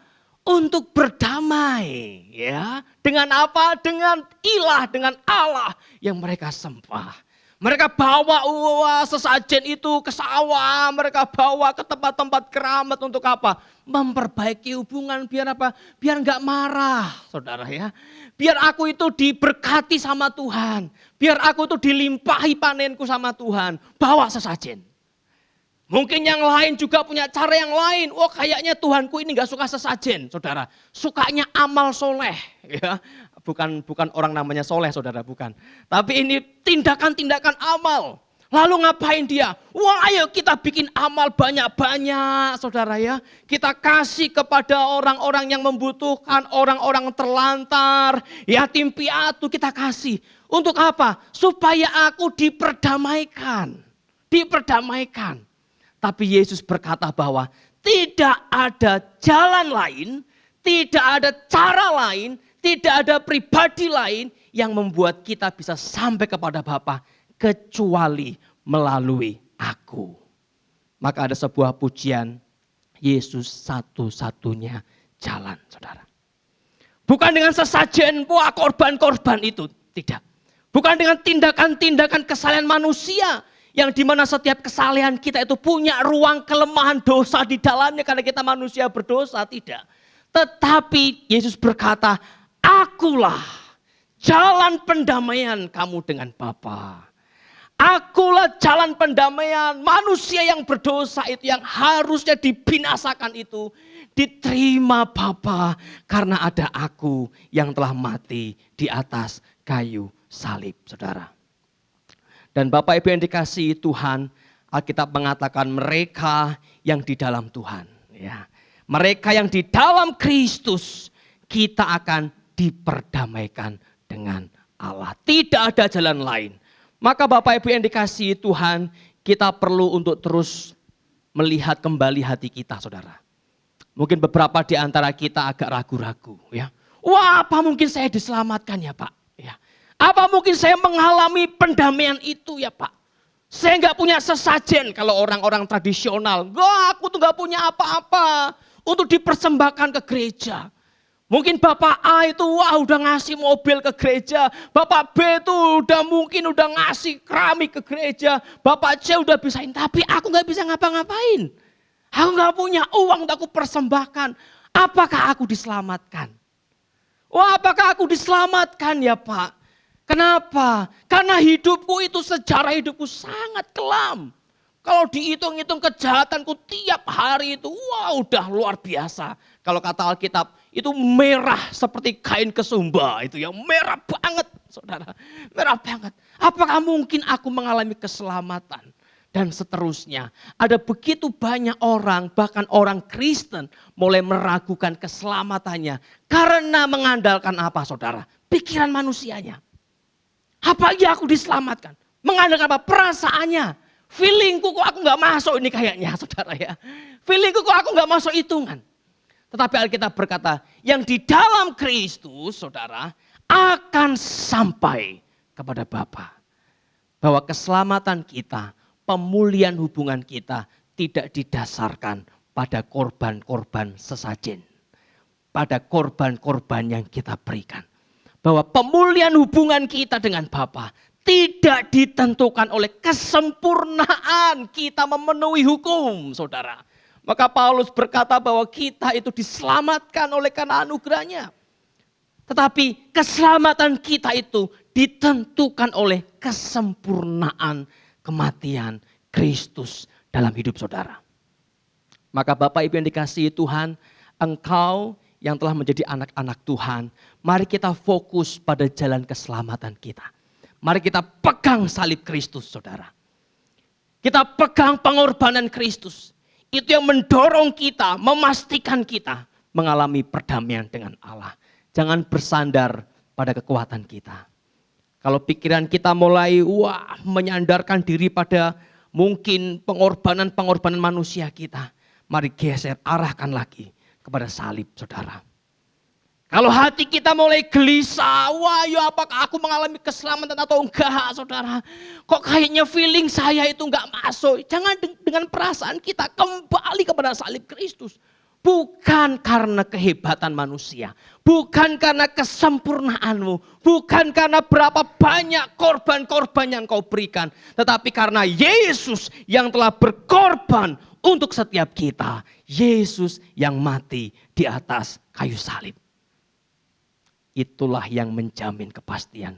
Speaker 5: Untuk berdamai. Ya, dengan apa? Dengan ilah, dengan Allah yang mereka sembah. Mereka bawa sesajen itu ke sawah, mereka bawa ke tempat-tempat keramat untuk apa? Memperbaiki hubungan, biar apa? Biar enggak marah, saudara ya. Biar aku itu diberkati sama Tuhan, biar aku itu dilimpahi panenku sama Tuhan. Bawa sesajen. Mungkin yang lain juga punya cara yang lain. Oh kayaknya Tuhanku ini enggak suka sesajen, saudara. Sukanya amal soleh, ya. Bukan orang namanya soleh saudara, bukan. Tapi ini tindakan-tindakan amal. Lalu ngapain dia? Wah ayo kita bikin amal banyak-banyak saudara ya. Kita kasih kepada orang-orang yang membutuhkan, orang-orang terlantar, yatim piatu kita kasih. Untuk apa? Supaya aku diperdamaikan. Diperdamaikan. Tapi Yesus berkata bahwa tidak ada jalan lain, tidak ada cara lain, tidak ada pribadi lain yang membuat kita bisa sampai kepada Bapa kecuali melalui aku. Maka ada sebuah pujian, Yesus satu-satunya jalan, saudara. Bukan dengan sesajen, wah korban-korban itu, tidak. Bukan dengan tindakan-tindakan kesalahan manusia, yang dimana setiap kesalahan kita itu punya ruang kelemahan dosa di dalamnya karena kita manusia berdosa, tidak. Tetapi Yesus berkata, akulah jalan pendamaian kamu dengan Bapa. Akulah jalan pendamaian. Manusia yang berdosa itu, yang harusnya dibinasakan itu, diterima Bapa karena ada aku yang telah mati di atas kayu salib, saudara. Dan Bapak Ibu yang dikasihi Tuhan, Alkitab mengatakan mereka yang di dalam Tuhan, ya, mereka yang di dalam Kristus, kita akan diperdamaikan dengan Allah. Tidak ada jalan lain. Maka Bapak Ibu yang dikasihi Tuhan, kita perlu untuk terus melihat kembali hati kita, saudara. Mungkin beberapa di antara kita agak ragu-ragu, ya. Wah, apa mungkin saya diselamatkan ya Pak? Ya. Apa mungkin saya mengalami pendamaian itu ya Pak? Saya nggak punya sesajen kalau orang-orang tradisional. Aku tuh nggak punya apa-apa untuk dipersembahkan ke gereja. Mungkin Bapak A itu udah ngasih mobil ke gereja. Bapak B itu mungkin udah ngasih keramik ke gereja. Bapak C udah bisain, tapi aku nggak bisa ngapa-ngapain. Aku nggak punya uang untuk aku persembahkan. Apakah aku diselamatkan? Wah, apakah aku diselamatkan ya Pak? Kenapa? Karena hidupku itu, sejarah hidupku sangat kelam. Kalau dihitung-hitung kejahatanku tiap hari itu, udah luar biasa. Kalau kata Alkitab, itu merah seperti kain kesumba. Itu yang merah banget, saudara. Merah banget. Apakah mungkin aku mengalami keselamatan? Dan seterusnya. Ada begitu banyak orang, bahkan orang Kristen, mulai meragukan keselamatannya. Karena mengandalkan apa, saudara? Pikiran manusianya. Apalagi aku diselamatkan. Mengandalkan apa? Perasaannya. Feelingku kok aku gak masuk ini kayaknya, saudara ya. Feelingku kok aku gak masuk hitungan. Tetapi Alkitab berkata, yang di dalam Kristus, saudara, akan sampai kepada Bapa. Bahwa keselamatan kita, pemulihan hubungan kita tidak didasarkan pada korban-korban sesajen. Pada korban-korban yang kita berikan. Bahwa pemulihan hubungan kita dengan Bapa tidak ditentukan oleh kesempurnaan kita memenuhi hukum, saudara. Maka Paulus berkata bahwa kita itu diselamatkan oleh karena anugerahnya. Tetapi keselamatan kita itu ditentukan oleh kesempurnaan kematian Kristus dalam hidup saudara. Maka Bapak Ibu yang dikasihi Tuhan, engkau yang telah menjadi anak-anak Tuhan, mari kita fokus pada jalan keselamatan kita. Mari kita pegang salib Kristus, saudara. Kita pegang pengorbanan Kristus. Itu yang mendorong kita, memastikan kita mengalami perdamaian dengan Allah. Jangan bersandar pada kekuatan kita. Kalau pikiran kita mulai menyandarkan diri pada mungkin pengorbanan manusia kita, mari geser, arahkan lagi kepada salib, saudara. Kalau hati kita mulai gelisah, apakah aku mengalami keselamatan atau enggak, saudara? Kok kayaknya feeling saya itu enggak masuk. Jangan dengan perasaan kita kembali kepada salib Kristus. Bukan karena kehebatan manusia, bukan karena kesempurnaanmu, bukan karena berapa banyak korban-korban yang kau berikan, tetapi karena Yesus yang telah berkorban untuk setiap kita. Yesus yang mati di atas kayu salib. Itulah yang menjamin kepastian.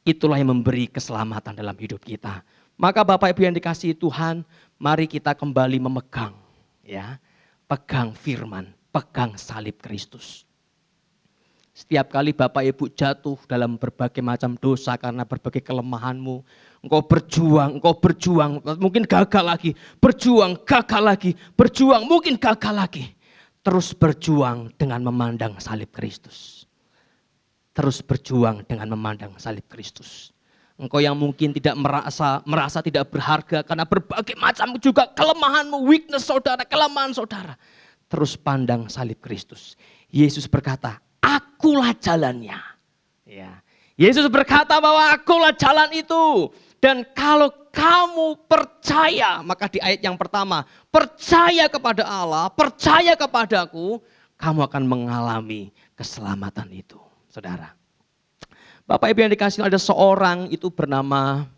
Speaker 5: Itulah yang memberi keselamatan dalam hidup kita. Maka Bapak Ibu yang dikasihi Tuhan, mari kita kembali memegang, ya, pegang firman, pegang salib Kristus. Setiap kali Bapak Ibu jatuh dalam berbagai macam dosa karena berbagai kelemahanmu, engkau berjuang, mungkin gagal lagi, berjuang, gagal lagi, berjuang, mungkin gagal lagi. Terus berjuang dengan memandang salib Kristus. Terus berjuang dengan memandang salib Kristus. Engkau yang mungkin tidak merasa tidak berharga karena berbagai macam juga kelemahanmu, weakness saudara, kelemahan saudara. Terus pandang salib Kristus. Yesus berkata, akulah jalannya. Ya. Yesus berkata bahwa akulah jalan itu. Dan kalau kamu percaya, maka di ayat yang pertama, percaya kepada Allah, percaya kepadaku, kamu akan mengalami keselamatan itu, saudara. Bapak Ibu yang dikasihi, ada seorang itu bernama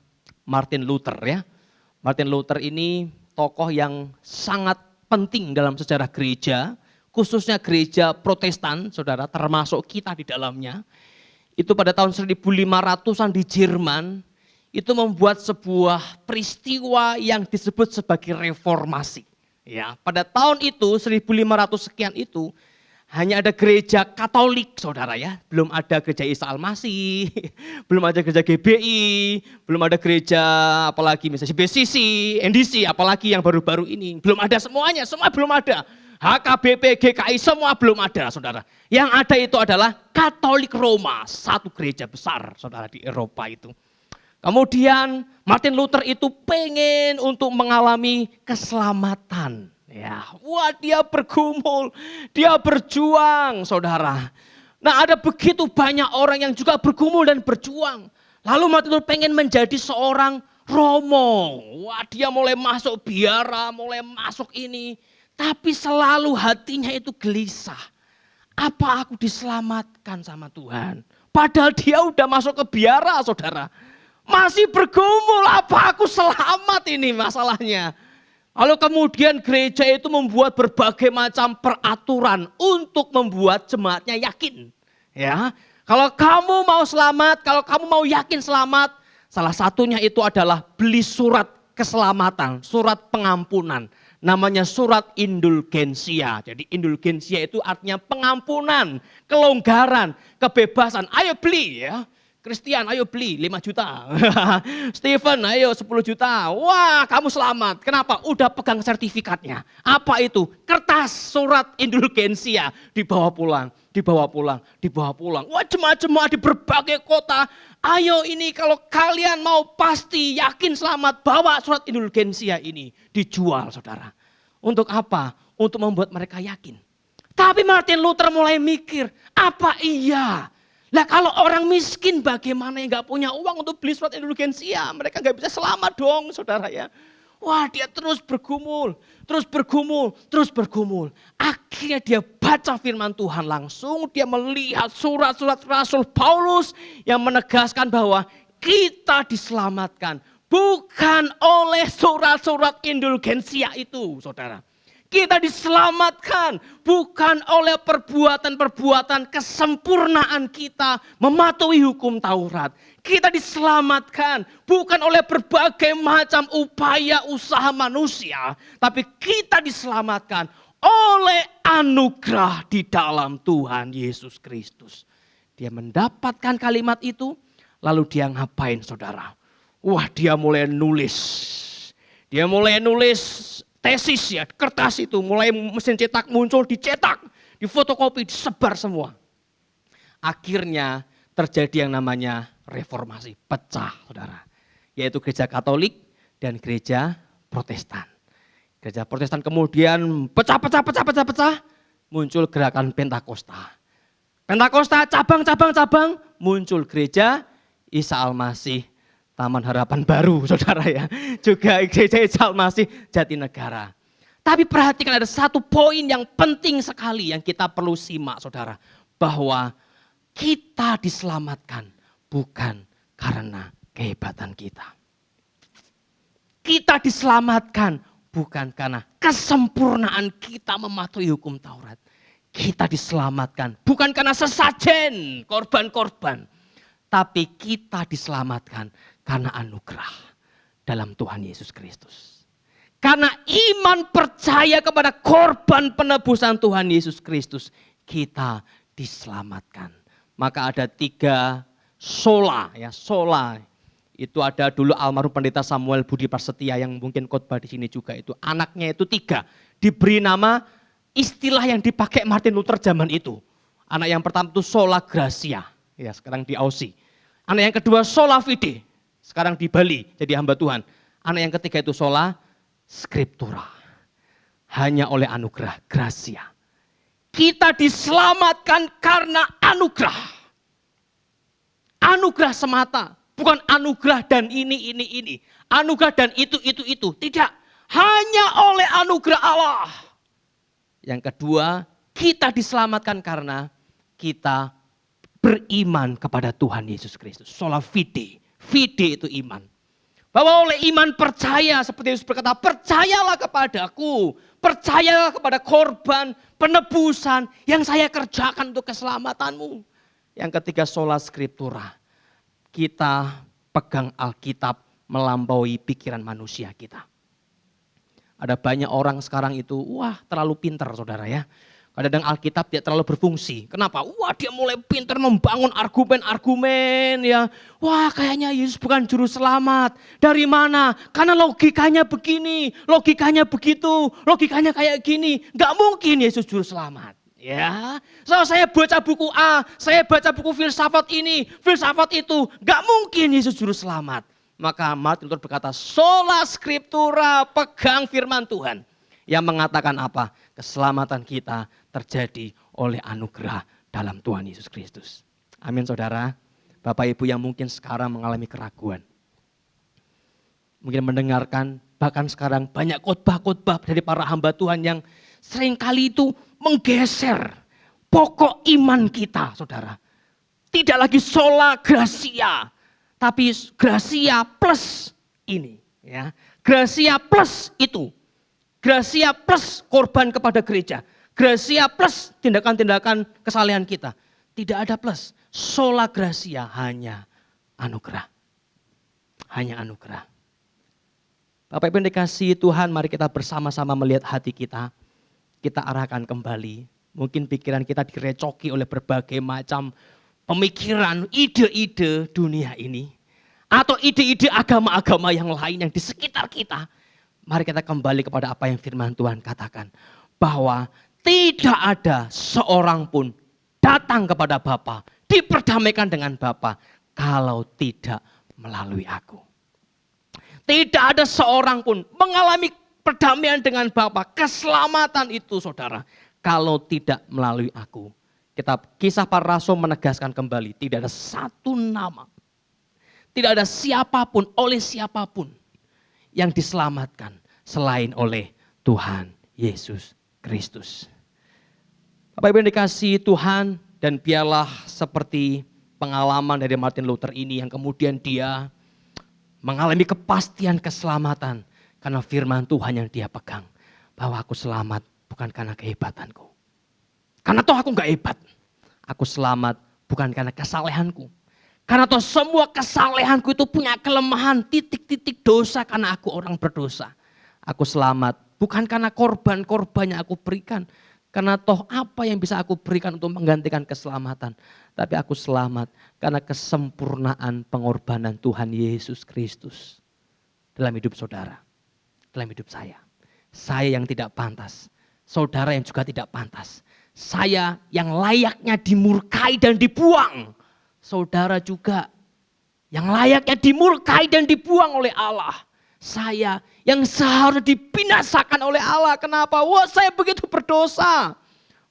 Speaker 5: Martin Luther ya. Martin Luther ini tokoh yang sangat penting dalam sejarah gereja, khususnya gereja Protestan, saudara, termasuk kita di dalamnya. Itu pada tahun 1500-an di Jerman, itu membuat sebuah peristiwa yang disebut sebagai reformasi. Ya, pada tahun itu 1500 sekian itu hanya ada gereja Katolik, saudara ya. Belum ada gereja Isa Al-Masih, belum ada gereja GBI, belum ada gereja apalagi misalnya BCC, NDC, apalagi yang baru-baru ini. Belum ada semuanya, semua belum ada. HKBP, GKI, semua belum ada, saudara. Yang ada itu adalah Katolik Roma, satu gereja besar, saudara, di Eropa itu. Kemudian Martin Luther itu pengen untuk mengalami keselamatan. Ya, wah dia bergumul, dia berjuang, saudara. Nah ada begitu banyak orang yang juga bergumul dan berjuang. Lalu Martin Luther pengen menjadi seorang romo. Wah dia mulai masuk biara, mulai masuk ini. Tapi selalu hatinya itu gelisah. Apa aku diselamatkan sama Tuhan? Padahal dia udah masuk ke biara, saudara. Masih bergumul, apa aku selamat ini masalahnya. Lalu kemudian gereja itu membuat berbagai macam peraturan untuk membuat jemaatnya yakin. Ya, kalau kamu mau selamat, kalau kamu mau yakin selamat, salah satunya itu adalah beli surat keselamatan, surat pengampunan. Namanya surat indulgensia. Jadi indulgensia itu artinya pengampunan, kelonggaran, kebebasan. Ayo beli ya. Christian, ayo beli 5 juta. Stephen, ayo 10 juta. Wah, kamu selamat. Kenapa? Udah pegang sertifikatnya. Apa itu? Kertas surat indulgensia. Dibawa pulang, dibawa pulang, dibawa pulang. Wah, jemaat-jemaat di berbagai kota. Ayo ini kalau kalian mau pasti yakin selamat, bawa surat indulgensia ini. Dijual, saudara. Untuk apa? Untuk membuat mereka yakin. Tapi Martin Luther mulai mikir, apa iya? Lah kalau orang miskin bagaimana yang gak punya uang untuk beli surat indulgensia? Mereka gak bisa selamat dong, saudara ya. Wah dia terus bergumul, terus bergumul, terus bergumul. Akhirnya dia baca firman Tuhan langsung, dia melihat surat-surat Rasul Paulus yang menegaskan bahwa kita diselamatkan bukan oleh surat-surat indulgensia itu, saudara. Kita diselamatkan bukan oleh perbuatan-perbuatan kesempurnaan kita mematuhi hukum Taurat. Kita diselamatkan bukan oleh berbagai macam upaya usaha manusia. Tapi kita diselamatkan oleh anugerah di dalam Tuhan Yesus Kristus. Dia mendapatkan kalimat itu lalu dia ngapain saudara? Wah dia mulai nulis. Dia mulai nulis tesis ya, kertas itu mulai mesin cetak muncul, dicetak, difotokopi, disebar semua. Akhirnya terjadi yang namanya reformasi, pecah saudara. Yaitu gereja Katolik dan gereja Protestan. Gereja Protestan kemudian pecah, muncul gerakan Pentakosta. Pentakosta cabang, muncul gereja Isa Al-Masih. Taman Harapan Baru, saudara ya. Juga gereja Isa Al-Masih Jatinegara. Tapi perhatikan ada satu poin yang penting sekali yang kita perlu simak, saudara. Bahwa kita diselamatkan bukan karena kehebatan kita. Kita diselamatkan bukan karena kesempurnaan kita mematuhi hukum Taurat. Kita diselamatkan bukan karena sesajen, korban-korban. Tapi kita diselamatkan karena anugerah dalam Tuhan Yesus Kristus. Karena iman percaya kepada korban penebusan Tuhan Yesus Kristus, kita diselamatkan. Maka ada 3 sola, ya sola. Itu ada dulu almarhum pendeta Samuel Budi Prasetya yang mungkin khotbah di sini juga itu. Anaknya itu 3, diberi nama istilah yang dipakai Martin Luther zaman itu. Anak yang pertama itu sola gratia, ya sekarang di Aussie. Anak yang kedua sola fide. sekarang di Bali jadi hamba Tuhan. Anak yang ketiga itu sola scriptura. Hanya oleh anugerah, gracia. Kita diselamatkan karena anugerah. Anugerah semata, bukan anugerah dan ini. Anugerah dan itu. Tidak, hanya oleh anugerah Allah. Yang kedua, kita diselamatkan karena kita beriman kepada Tuhan Yesus Kristus. Sola fide. Fide itu iman. Bahwa oleh iman percaya, seperti Yesus berkata, percayalah kepadaku. Percayalah kepada korban penebusan yang saya kerjakan untuk keselamatanmu. Yang ketiga, sola scriptura. Kita pegang Alkitab melampaui pikiran manusia kita. Ada banyak orang sekarang itu, wah terlalu pintar saudara ya. Kadang-kadang Alkitab tidak terlalu berfungsi. Kenapa? Wah dia mulai pintar membangun argumen-argumen ya. Wah kayaknya Yesus bukan juru selamat. Dari mana? Karena logikanya begini, logikanya begitu, logikanya kayak gini. Gak mungkin Yesus juru selamat. Ya, so, saya baca buku A, saya baca buku filsafat ini, filsafat itu. Gak mungkin Yesus juru selamat. Maka Martin Luther berkata, sola scriptura, pegang firman Tuhan. Yang mengatakan apa? Keselamatan kita terjadi oleh anugerah dalam Tuhan Yesus Kristus. Amin saudara. Bapak Ibu yang mungkin sekarang mengalami keraguan. Mungkin mendengarkan, bahkan sekarang banyak khotbah-khotbah dari para hamba Tuhan yang seringkali itu menggeser pokok iman kita saudara. Tidak lagi sola gracia, tapi gracia plus ini. Ya. Gracia plus itu. Gracia plus korban kepada gereja. Gracia plus tindakan-tindakan kesalehan kita. Tidak ada plus. Sola gracia, hanya anugerah. Hanya anugerah. Bapak Ibu yang dikasihi Tuhan, mari kita bersama-sama melihat hati kita. Kita arahkan kembali. Mungkin pikiran kita direcoki oleh berbagai macam pemikiran, ide-ide dunia ini. Atau ide-ide agama-agama yang lain yang di sekitar kita. Mari kita kembali kepada apa yang firman Tuhan katakan. Bahwa tidak ada seorang pun datang kepada Bapa, diperdamaikan dengan Bapa kalau tidak melalui aku. Tidak ada seorang pun mengalami perdamaian dengan Bapa, keselamatan itu saudara, kalau tidak melalui aku. Kitab Kisah Para Rasul menegaskan kembali, tidak ada satu nama, tidak ada siapapun, oleh siapapun yang diselamatkan selain oleh Tuhan Yesus Kristus. Bapak Ibu yang dikasihi Tuhan, dan biarlah seperti pengalaman dari Martin Luther ini yang kemudian dia mengalami kepastian keselamatan karena firman Tuhan yang dia pegang. Bahwa aku selamat bukan karena kehebatanku. Karena toh aku gak hebat. Aku selamat bukan karena kesalehanku. Karena toh semua kesalehanku itu punya kelemahan, titik-titik dosa karena aku orang berdosa. Aku selamat bukan karena korban-korban yang aku berikan. Karena toh apa yang bisa aku berikan untuk menggantikan keselamatan. Tapi aku selamat karena kesempurnaan pengorbanan Tuhan Yesus Kristus. Dalam hidup saudara, dalam hidup saya. Saya yang tidak pantas, saudara yang juga tidak pantas. Saya yang layaknya dimurkai dan dibuang. Saudara juga yang layaknya dimurkai dan dibuang oleh Allah. Saya yang seharusnya dibinasakan oleh Allah. Kenapa? Wah, saya begitu berdosa.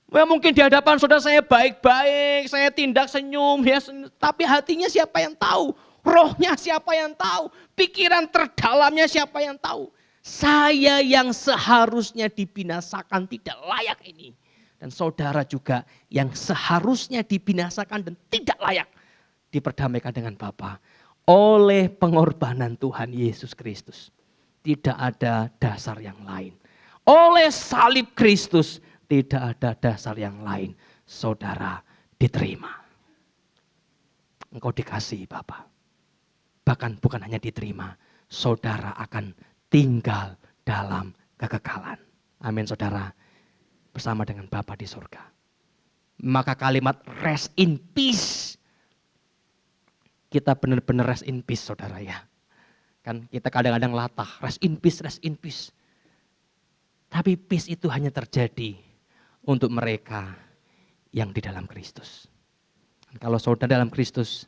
Speaker 5: Wah, mungkin di hadapan saudara saya baik-baik, saya tindak senyum, ya, tapi hatinya siapa yang tahu? Rohnya siapa yang tahu? Pikiran terdalamnya siapa yang tahu? Saya yang seharusnya dibinasakan tidak layak ini. Dan saudara juga yang seharusnya dibinasakan dan tidak layak diperdamaikan dengan Bapa oleh pengorbanan Tuhan Yesus Kristus. Tidak ada dasar yang lain. Oleh salib Kristus tidak ada dasar yang lain. Saudara diterima. Engkau dikasihi Bapa. Bahkan bukan hanya diterima, saudara akan tinggal dalam kekekalan. Amin saudara. Bersama dengan Bapa di surga. Maka kalimat rest in peace. Kita benar-benar rest in peace saudara ya. Kan kita kadang-kadang latah, rest in peace, rest in peace. Tapi peace itu hanya terjadi untuk mereka yang di dalam Kristus. Kalau saudara dalam Kristus,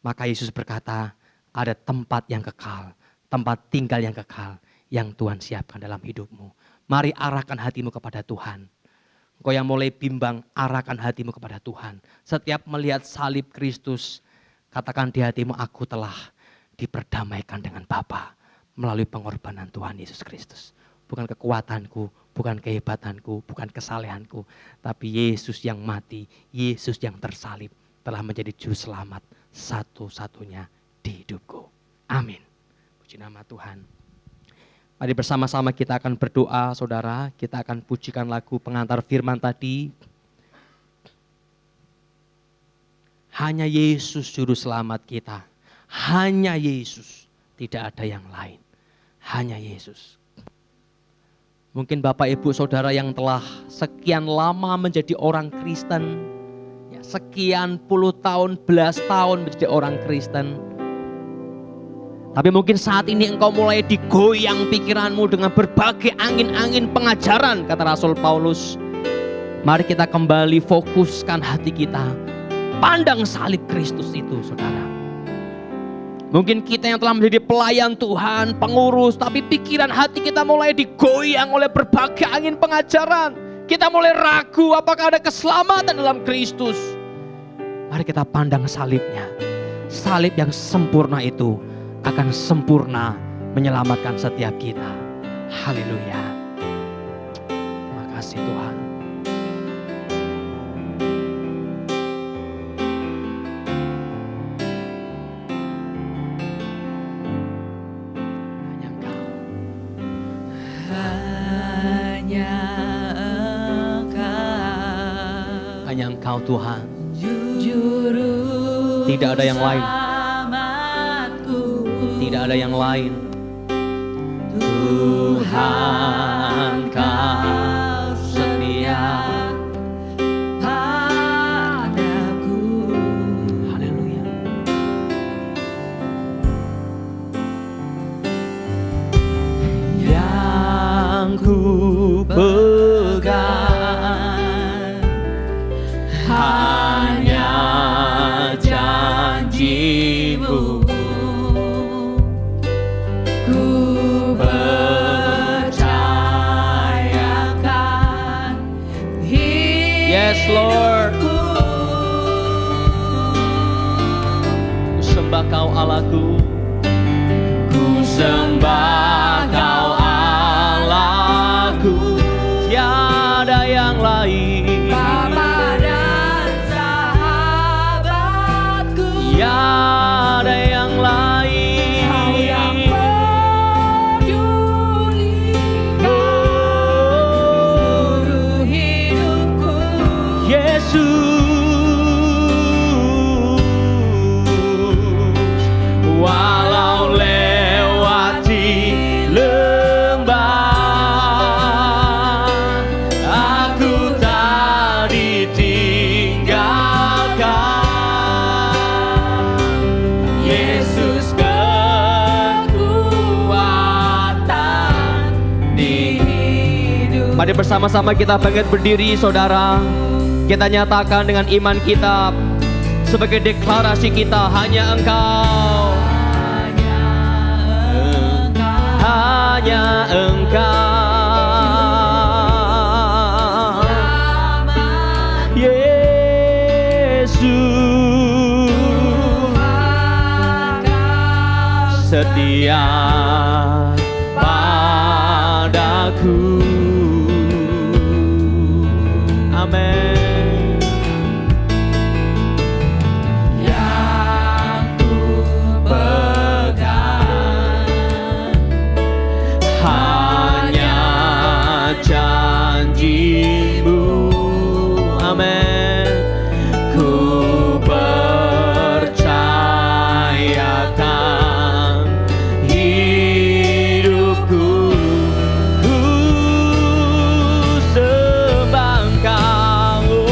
Speaker 5: maka Yesus berkata,
Speaker 6: ada tempat yang kekal, tempat tinggal yang kekal yang Tuhan siapkan dalam hidupmu. Mari arahkan hatimu kepada Tuhan. Engkau yang mulai bimbang, arahkan hatimu kepada Tuhan. Setiap melihat salib Kristus, katakan di hatimu, aku telah diperdamaikan dengan Bapa melalui pengorbanan Tuhan Yesus Kristus. Bukan kekuatanku, bukan kehebatanku, bukan kesalehanku, tapi Yesus yang mati, Yesus yang tersalib telah menjadi juru selamat satu-satunya di hidupku. Amin. Puji nama Tuhan. Mari bersama-sama kita akan berdoa, saudara. Kita akan pujikan lagu pengantar firman tadi. Hanya Yesus juru selamat kita. Hanya Yesus, tidak ada yang lain. Hanya Yesus. Mungkin Bapak Ibu Saudara yang telah sekian lama menjadi orang Kristen, ya, sekian puluh tahun, belas tahun menjadi orang Kristen. Tapi mungkin saat ini engkau mulai digoyang pikiranmu dengan berbagai angin-angin pengajaran, kata Rasul Paulus. Mari kita kembali fokuskan hati kita. Pandang salib Kristus itu, saudara. Mungkin kita yang telah menjadi pelayan Tuhan, pengurus, tapi pikiran hati kita mulai digoyang oleh berbagai angin pengajaran. Kita mulai ragu apakah ada keselamatan dalam Kristus. Mari kita pandang salibnya. Salib yang sempurna itu akan sempurna menyelamatkan setiap kita. Haleluya. Terima kasih Tuhan. Hanya Engkau Tuhan. Tidak ada yang lain. Tidak ada yang lain. Tuhan Kau setia padaku. Haleluya. Yang ku pegang hanya janji-Mu. Yes Lord, ku sembah Kau Allahku, ku sembah Kau Allahku, tiada yang lain. Bapa dan sahabatku, tiada yang lain. Kau yang walau lewati lembah, aku tak ditinggalkan. Yesus kekuatan di hidup. Mari bersama-sama kita bangkit berdiri, saudara. Kita nyatakan dengan iman kita sebagai deklarasi kita, hanya Engkau, hanya Engkau, Yesus setia padaku. Amin. Ku sembah Kau.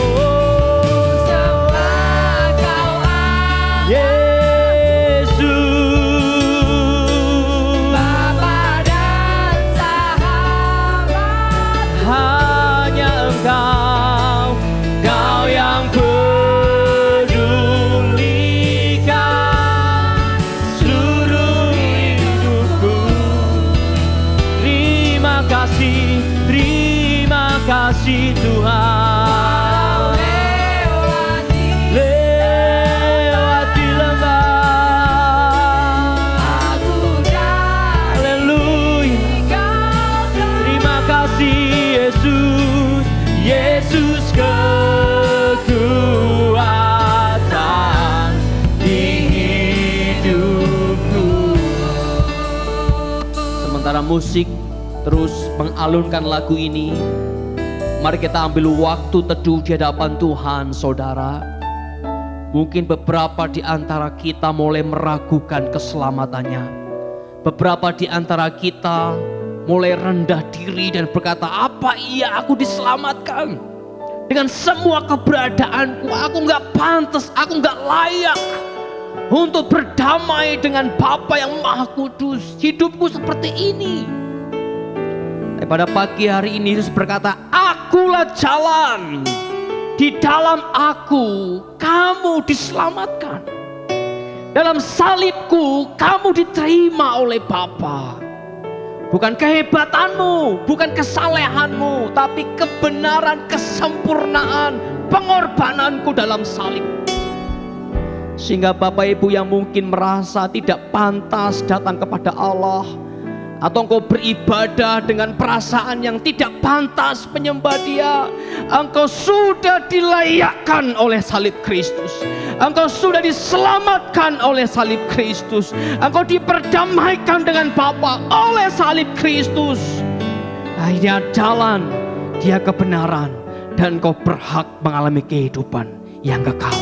Speaker 5: musik terus mengalunkan lagu ini, mari kita ambil waktu teduh di hadapan Tuhan, saudara. Mungkin beberapa di antara kita mulai meragukan keselamatannya. Beberapa di antara kita mulai rendah diri dan berkata, apa iya aku diselamatkan? Dengan semua keberadaanku, aku gak pantas, aku gak layak untuk berdamai dengan Bapa yang Maha Kudus. Hidupku seperti ini. Tapi pada pagi hari ini Yesus berkata, akulah jalan. Di dalam aku kamu diselamatkan. Dalam salibku kamu diterima oleh Bapa. Bukan kehebatanmu, bukan kesalehanmu, tapi kebenaran, kesempurnaan, pengorbananku dalam salib. Sehingga Bapak Ibu yang mungkin merasa tidak pantas datang kepada Allah, atau engkau beribadah dengan perasaan yang tidak pantas menyembah Dia, engkau sudah dilayakkan oleh salib Kristus. Engkau sudah diselamatkan oleh salib Kristus. Engkau diperdamaikan dengan Bapa oleh salib Kristus. Dia jalan, Dia kebenaran, dan engkau berhak mengalami kehidupan yang kekal.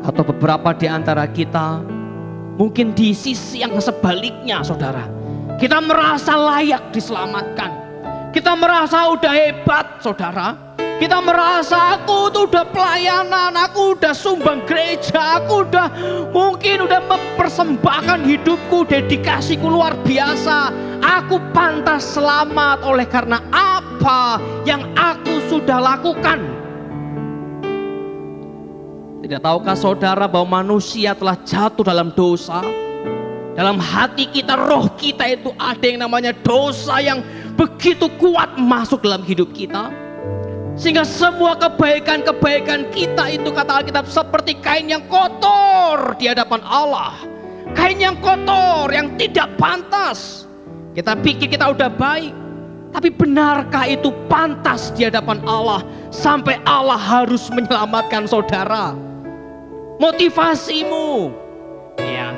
Speaker 5: Atau beberapa di antara kita mungkin di sisi yang sebaliknya, saudara. Kita merasa layak diselamatkan. Kita merasa udah hebat, saudara. Kita merasa aku tuh udah pelayanan, aku udah sumbang gereja, aku udah mungkin udah mempersembahkan hidupku, dedikasiku luar biasa. Aku pantas selamat oleh karena apa yang aku sudah lakukan. Tidak tahukah saudara bahwa manusia telah jatuh dalam dosa? Dalam hati kita, roh kita itu ada yang namanya dosa yang begitu kuat masuk dalam hidup kita. Sehingga semua kebaikan-kebaikan kita itu, kata Alkitab, seperti kain yang kotor di hadapan Allah. Kain yang kotor, yang tidak pantas. Kita pikir kita udah baik. Tapi benarkah itu pantas di hadapan Allah? Sampai Allah harus menyelamatkan saudara. Motivasimu, ya,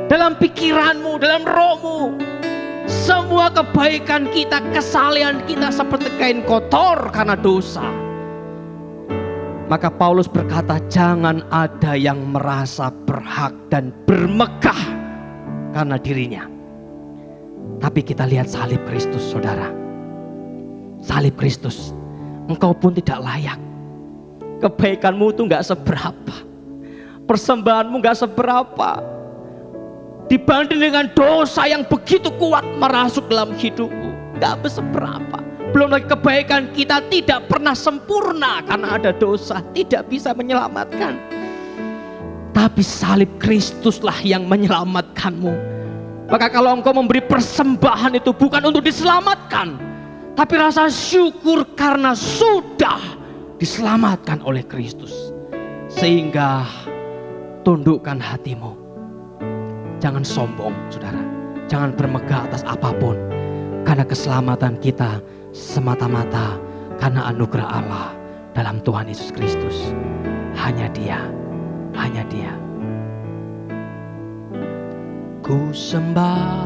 Speaker 5: dalam pikiranmu, dalam rohmu, semua kebaikan kita, kesalehan kita seperti kain kotor karena dosa. Maka Paulus berkata, jangan ada yang merasa berhak dan bermegah karena dirinya. Tapi kita lihat salib Kristus, saudara. Salib Kristus, engkau pun tidak layak. Kebaikanmu itu gak seberapa. Persembahanmu gak seberapa dibanding dengan dosa yang begitu kuat merasuk dalam hidupmu. Gak seberapa. Belum lagi kebaikan kita tidak pernah sempurna karena ada dosa, tidak bisa menyelamatkan. Tapi salib Kristuslah yang menyelamatkanmu. Maka kalau engkau memberi persembahan itu bukan untuk diselamatkan, tapi rasa syukur karena sudah diselamatkan oleh Kristus. Sehingga tundukkan hatimu. Jangan sombong, saudara. Jangan bermegah atas apapun. Karena keselamatan kita semata-mata karena anugerah Allah dalam Tuhan Yesus Kristus. Hanya Dia. Hanya Dia. Ku sembah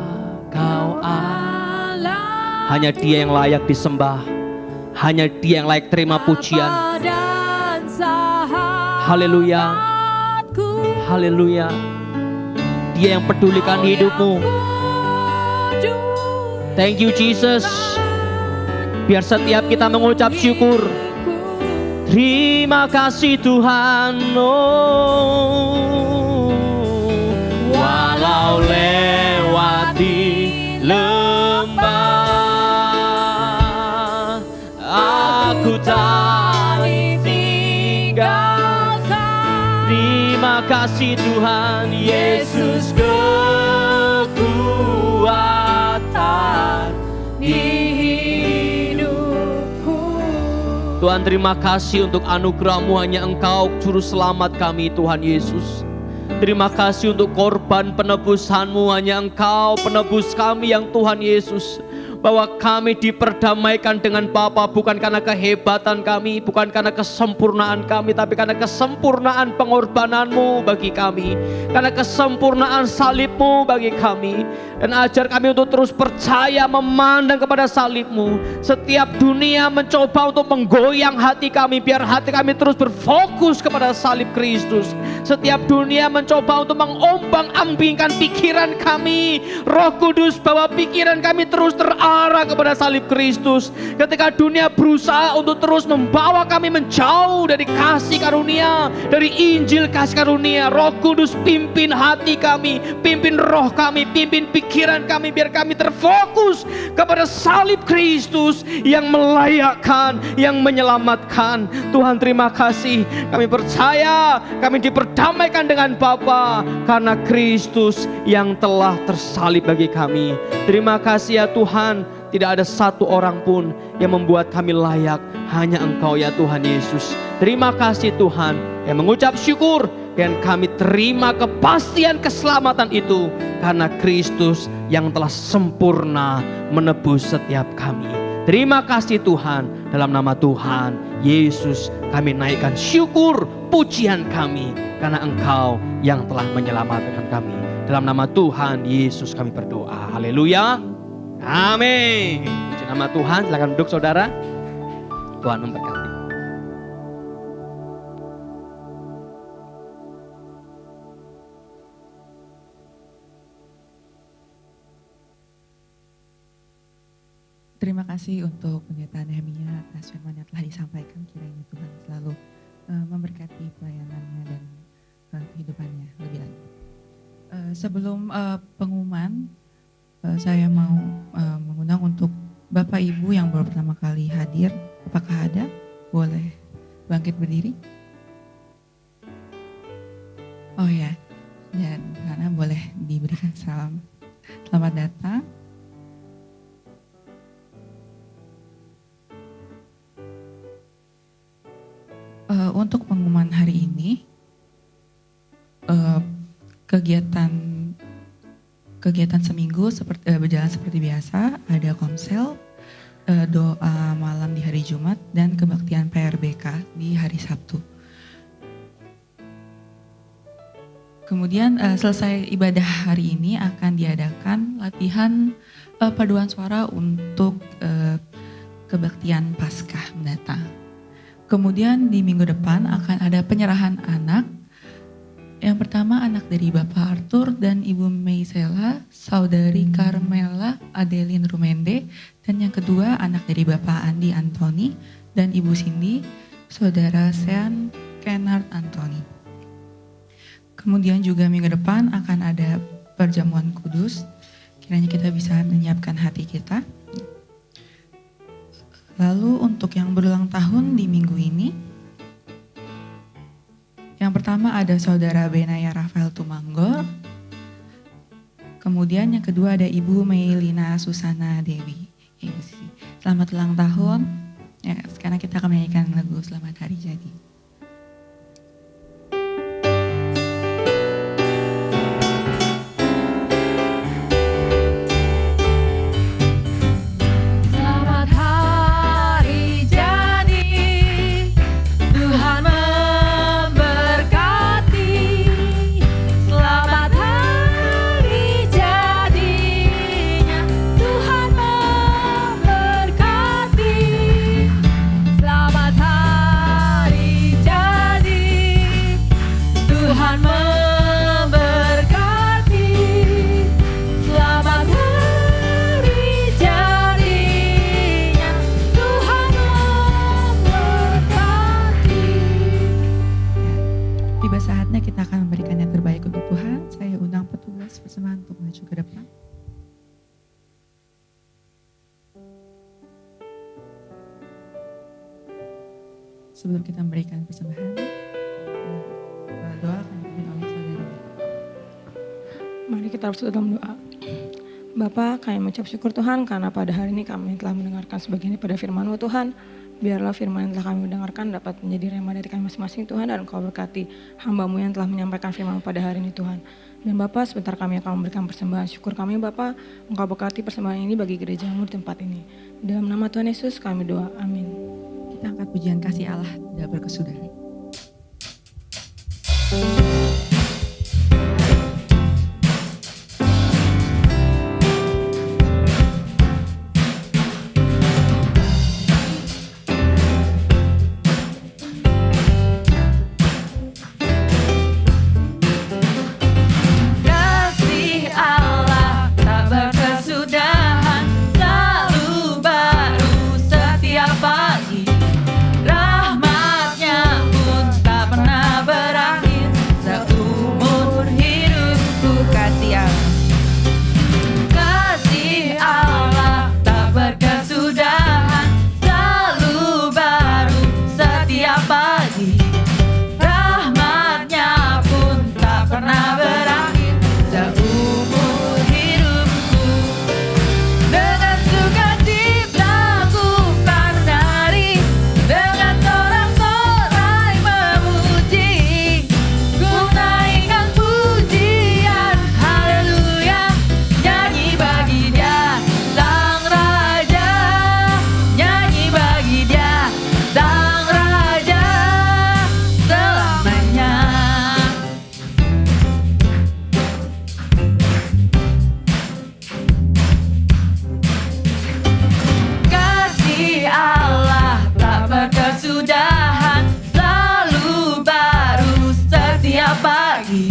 Speaker 5: Kau Allah. Hanya Dia yang layak disembah. Hanya Dia yang layak terima pujian. Haleluya. Haleluya. Dia yang pedulikan hidupmu. Thank you Jesus. Biar setiap kita mengucap syukur. Terima kasih Tuhan. Walau lewati lembah, aku tak tinggalkan. Terima kasih Tuhan Yesus, kekuatan di hidupku. Tuhan, terima kasih untuk anugerah-Mu. Hanya Engkau juru selamat kami, Tuhan Yesus. Terima kasih untuk korban penebusan-Mu. Hanya Engkau penebus kami yang Tuhan Yesus. bahwa kami diperdamaikan dengan Bapa bukan karena kehebatan kami, bukan karena kesempurnaan kami, tapi karena kesempurnaan pengorbanan-Mu bagi kami, karena kesempurnaan salib-Mu bagi kami. Dan ajar kami untuk terus percaya memandang kepada salib-Mu. Setiap dunia mencoba untuk menggoyang hati kami, biar hati kami terus berfokus kepada salib Kristus. Setiap dunia mencoba untuk mengombang-ambingkan pikiran kami, Roh Kudus bawa pikiran kami terus terarah kepada salib Kristus. Ketika dunia berusaha untuk terus membawa kami menjauh dari kasih karunia, dari Injil kasih karunia, Roh Kudus pimpin hati kami, pimpin roh kami, pimpin pikiran kami, biar kami terfokus kepada salib Kristus yang melayakkan, yang menyelamatkan. Tuhan, terima kasih. Kami percaya kami diperdamaikan dengan Bapa karena Kristus yang telah tersalib bagi kami. Terima kasih ya Tuhan, tidak ada satu orang pun yang membuat kami layak, hanya Engkau ya Tuhan Yesus. Terima kasih Tuhan, yang mengucap syukur dan kami terima kepastian keselamatan itu karena Kristus yang telah sempurna menebus setiap kami. Terima kasih Tuhan, dalam nama Tuhan Yesus kami naikkan syukur pujian kami karena Engkau yang telah menyelamatkan kami. Dalam nama Tuhan Yesus kami berdoa. Haleluya. Amin. Puji nama Tuhan. Silakan duduk saudara. Tuhan memberkati.
Speaker 3: Terima kasih untuk pendeta Nehemia atas firman yang telah disampaikan. Kiranya Tuhan selalu memberkati pelayanannya dan kehidupannya lebih lanjut. Sebelum pengumuman, saya mau mengundang untuk Bapak Ibu yang baru pertama kali hadir. Apakah ada? Boleh bangkit berdiri. Oh ya, dan karena boleh diberikan salam. Selamat datang. Untuk pengumuman hari ini, kegiatan seminggu berjalan seperti biasa. Ada komsel, doa malam di hari Jumat, dan kebaktian PRBK di hari Sabtu. Kemudian selesai ibadah hari ini akan diadakan latihan paduan suara untuk kebaktian Paskah mendatang. Kemudian di minggu depan akan ada penyerahan anak. Yang pertama anak dari Bapak Arthur dan Ibu Meisela, Saudari Carmela Adeline Rumende. Dan yang kedua anak dari Bapak Andi Antoni dan Ibu Cindy, Saudara Sean Kennard Antoni. Kemudian juga minggu depan akan ada perjamuan kudus. Kiranya kita bisa menyiapkan hati kita. Lalu untuk yang berulang tahun di minggu ini, yang pertama ada Saudara Benaya Rafael Tumanggor. Kemudian yang kedua ada Ibu Meilina Susana Dewi. Selamat ulang tahun. Ya, sekarang kita akan menyanyikan lagu Selamat Hari Jadi. Sebelum kita memberikan persembahan, doa akan dipimpin oleh saudara.
Speaker 7: Mari kita bersatu dalam doa. Bapa, kami mengucap syukur Tuhan karena pada hari ini kami telah mendengarkan sebagian daripada firman-Mu Tuhan. Biarlah firman yang telah kami dengarkan dapat menjadi rema dari kami masing-masing Tuhan, dan Engkau berkati hamba-Mu yang telah menyampaikan firman pada hari ini Tuhan. Dan Bapa, sebentar kami akan memberikan persembahan syukur kami Bapa, Engkau berkati persembahan ini bagi gereja-Mu di tempat ini. Dalam nama Tuhan Yesus kami doa, amin.
Speaker 3: Kita angkat pujian kasih Allah dan berkesudahan.
Speaker 4: Kasih Allah tak berkesudahan, selalu baru setiap pagi. Rahmat-Nya pun tak pernah berakhir, seumur hidupku kasih Allah. Kasih Allah tak berkesudahan, selalu baru setiap pagi. Rahmat-Nya pun tak pernah berakhir, seumur hidupku. Dengan sukacita ku kan menari, dengan sorak-sorai memuji. Ku naikkan pujian, haleluya, nyanyi bagi Dia Sang Raja, nyanyi bagi Dia Sang Raja selamanya. Kasih Allah tak berkesudahan, selalu baru setiap pagi.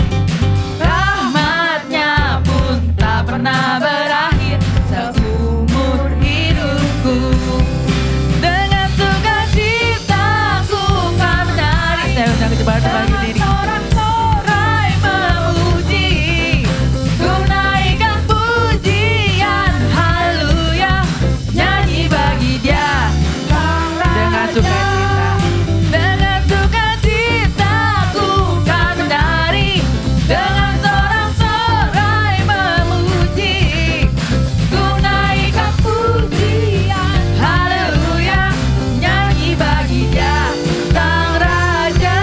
Speaker 4: Rahmat-Nya pun tak pernah berakhir, seumur hidupku. Dengan sukacita ku kan menari. Saya undang kecepatan bagi diri. Sorak-sorai memuji, ku naikkan pujian, haleluya, nyanyi bagi Dia Sang Raja. Dengan sukacita ku kan menari, dengan sorak-sorai memuji. Ku naikkan pujian, haleluya, nyanyi bagi Dia Sang Raja,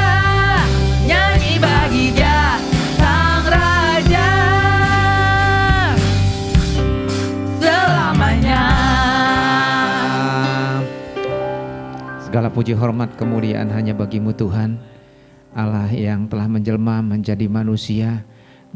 Speaker 4: nyanyi bagi Dia Sang Raja selamanya.
Speaker 1: Segala puji hormat kemuliaan hanya bagi-Mu Tuhan, Allah yang telah menjelma menjadi manusia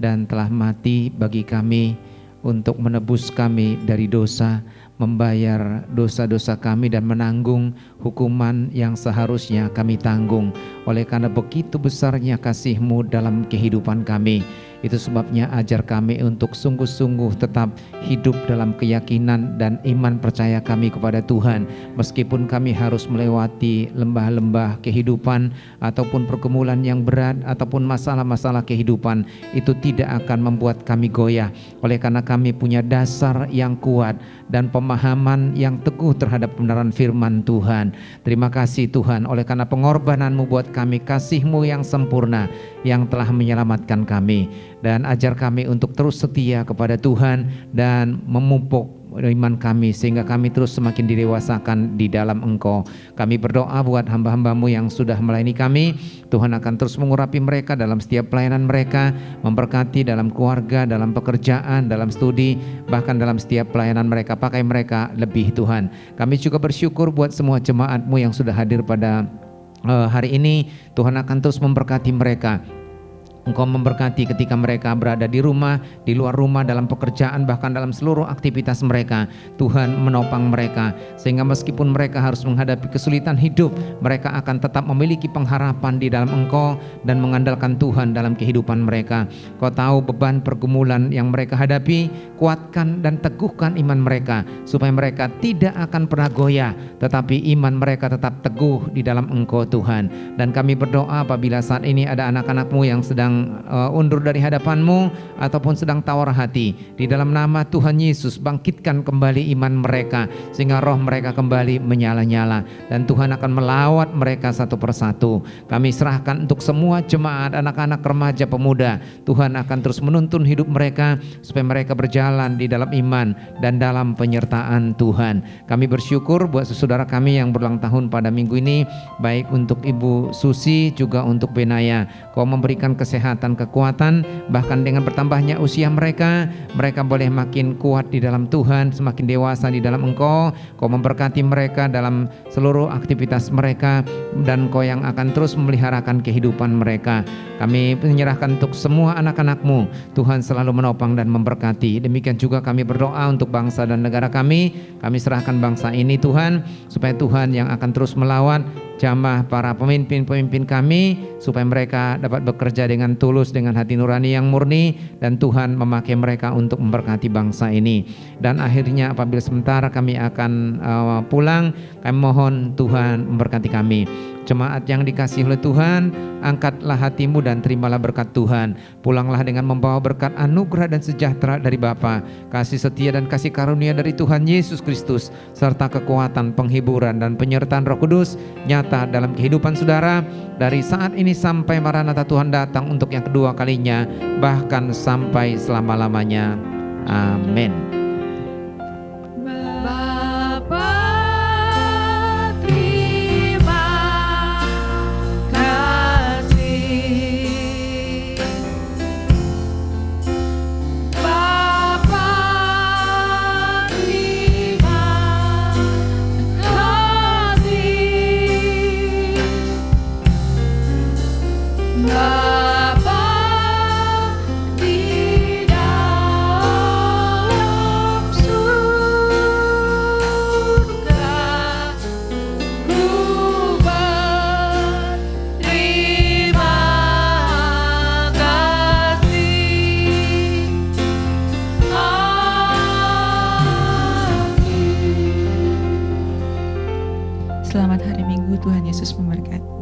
Speaker 1: dan telah mati bagi kami untuk menebus kami dari dosa, membayar dosa-dosa kami dan menanggung hukuman yang seharusnya kami tanggung. Oleh karena begitu besarnya kasih-Mu dalam kehidupan kami, itu sebabnya ajar kami untuk sungguh-sungguh tetap hidup dalam keyakinan dan iman percaya kami kepada Tuhan. Meskipun kami harus melewati lembah-lembah kehidupan ataupun pergumulan yang berat ataupun masalah-masalah kehidupan, itu tidak akan membuat kami goyah. Oleh karena kami punya dasar yang kuat dan pemahaman yang teguh terhadap kebenaran firman Tuhan. Terima kasih Tuhan, oleh karena pengorbanan-Mu buat kami, kasih-Mu yang sempurna yang telah menyelamatkan kami. Dan ajar kami untuk terus setia kepada Tuhan dan memupuk iman kami sehingga kami terus semakin didewasakan di dalam Engkau. Kami berdoa buat hamba-hamba-Mu yang sudah melayani kami. Tuhan akan terus mengurapi mereka dalam setiap pelayanan mereka, memberkati dalam keluarga, dalam pekerjaan, dalam studi, bahkan dalam setiap pelayanan mereka. Pakai mereka lebih Tuhan. Kami juga bersyukur buat semua jemaat-Mu yang sudah hadir pada hari ini. Tuhan akan terus memberkati mereka. Engkau memberkati ketika mereka berada di rumah, di luar rumah, dalam pekerjaan, bahkan dalam seluruh aktivitas mereka. Tuhan menopang mereka, sehingga meskipun mereka harus menghadapi kesulitan hidup, mereka akan tetap memiliki pengharapan di dalam Engkau dan mengandalkan Tuhan dalam kehidupan mereka. Kau tahu beban pergumulan yang mereka hadapi, kuatkan dan teguhkan iman mereka, supaya mereka tidak akan pernah goyah, tetapi iman mereka tetap teguh di dalam Engkau Tuhan. Dan kami berdoa apabila saat ini ada anak-anak-Mu yang sedang sedang undur dari hadapan-Mu ataupun sedang tawar hati. Di dalam nama Tuhan Yesus, bangkitkan kembali iman mereka sehingga roh mereka kembali menyala-nyala, dan Tuhan akan melawat mereka satu persatu. Kami serahkan untuk semua jemaat, anak-anak, remaja, pemuda. Tuhan akan terus menuntun hidup mereka supaya mereka berjalan di dalam iman dan dalam penyertaan Tuhan. Kami bersyukur buat saudara kami yang berulang tahun pada minggu ini, baik untuk Ibu Susi juga untuk Benaya. Kau memberikan kesehatan, kekuatan, bahkan dengan bertambahnya usia mereka boleh makin kuat di dalam Tuhan, semakin dewasa di dalam Engkau. Kau memberkati mereka dalam seluruh aktivitas mereka, dan Kau yang akan terus memeliharakan kehidupan mereka. Kami menyerahkan untuk semua anak-anak-Mu, Tuhan selalu menopang dan memberkati. Demikian juga kami berdoa untuk bangsa dan negara kami. Kami serahkan bangsa ini Tuhan, supaya Tuhan yang akan terus melawat, jamah para pemimpin-pemimpin kami, supaya mereka dapat bekerja dengan tulus, dengan hati nurani yang murni, dan Tuhan memakai mereka untuk memberkati bangsa ini. Dan akhirnya apabila sementara kami akan pulang, kami mohon Tuhan memberkati kami. Jemaat yang dikasihi oleh Tuhan, angkatlah hatimu dan terimalah berkat Tuhan. Pulanglah dengan membawa berkat anugerah dan sejahtera dari Bapa, kasih setia dan kasih karunia dari Tuhan Yesus Kristus, serta kekuatan, penghiburan dan penyertaan Roh Kudus nyata dalam kehidupan saudara dari saat ini sampai Maranatha Tuhan datang untuk yang kedua kalinya, bahkan sampai selama-lamanya. Amin.
Speaker 3: Selamat hari Minggu, Tuhan Yesus memberkati.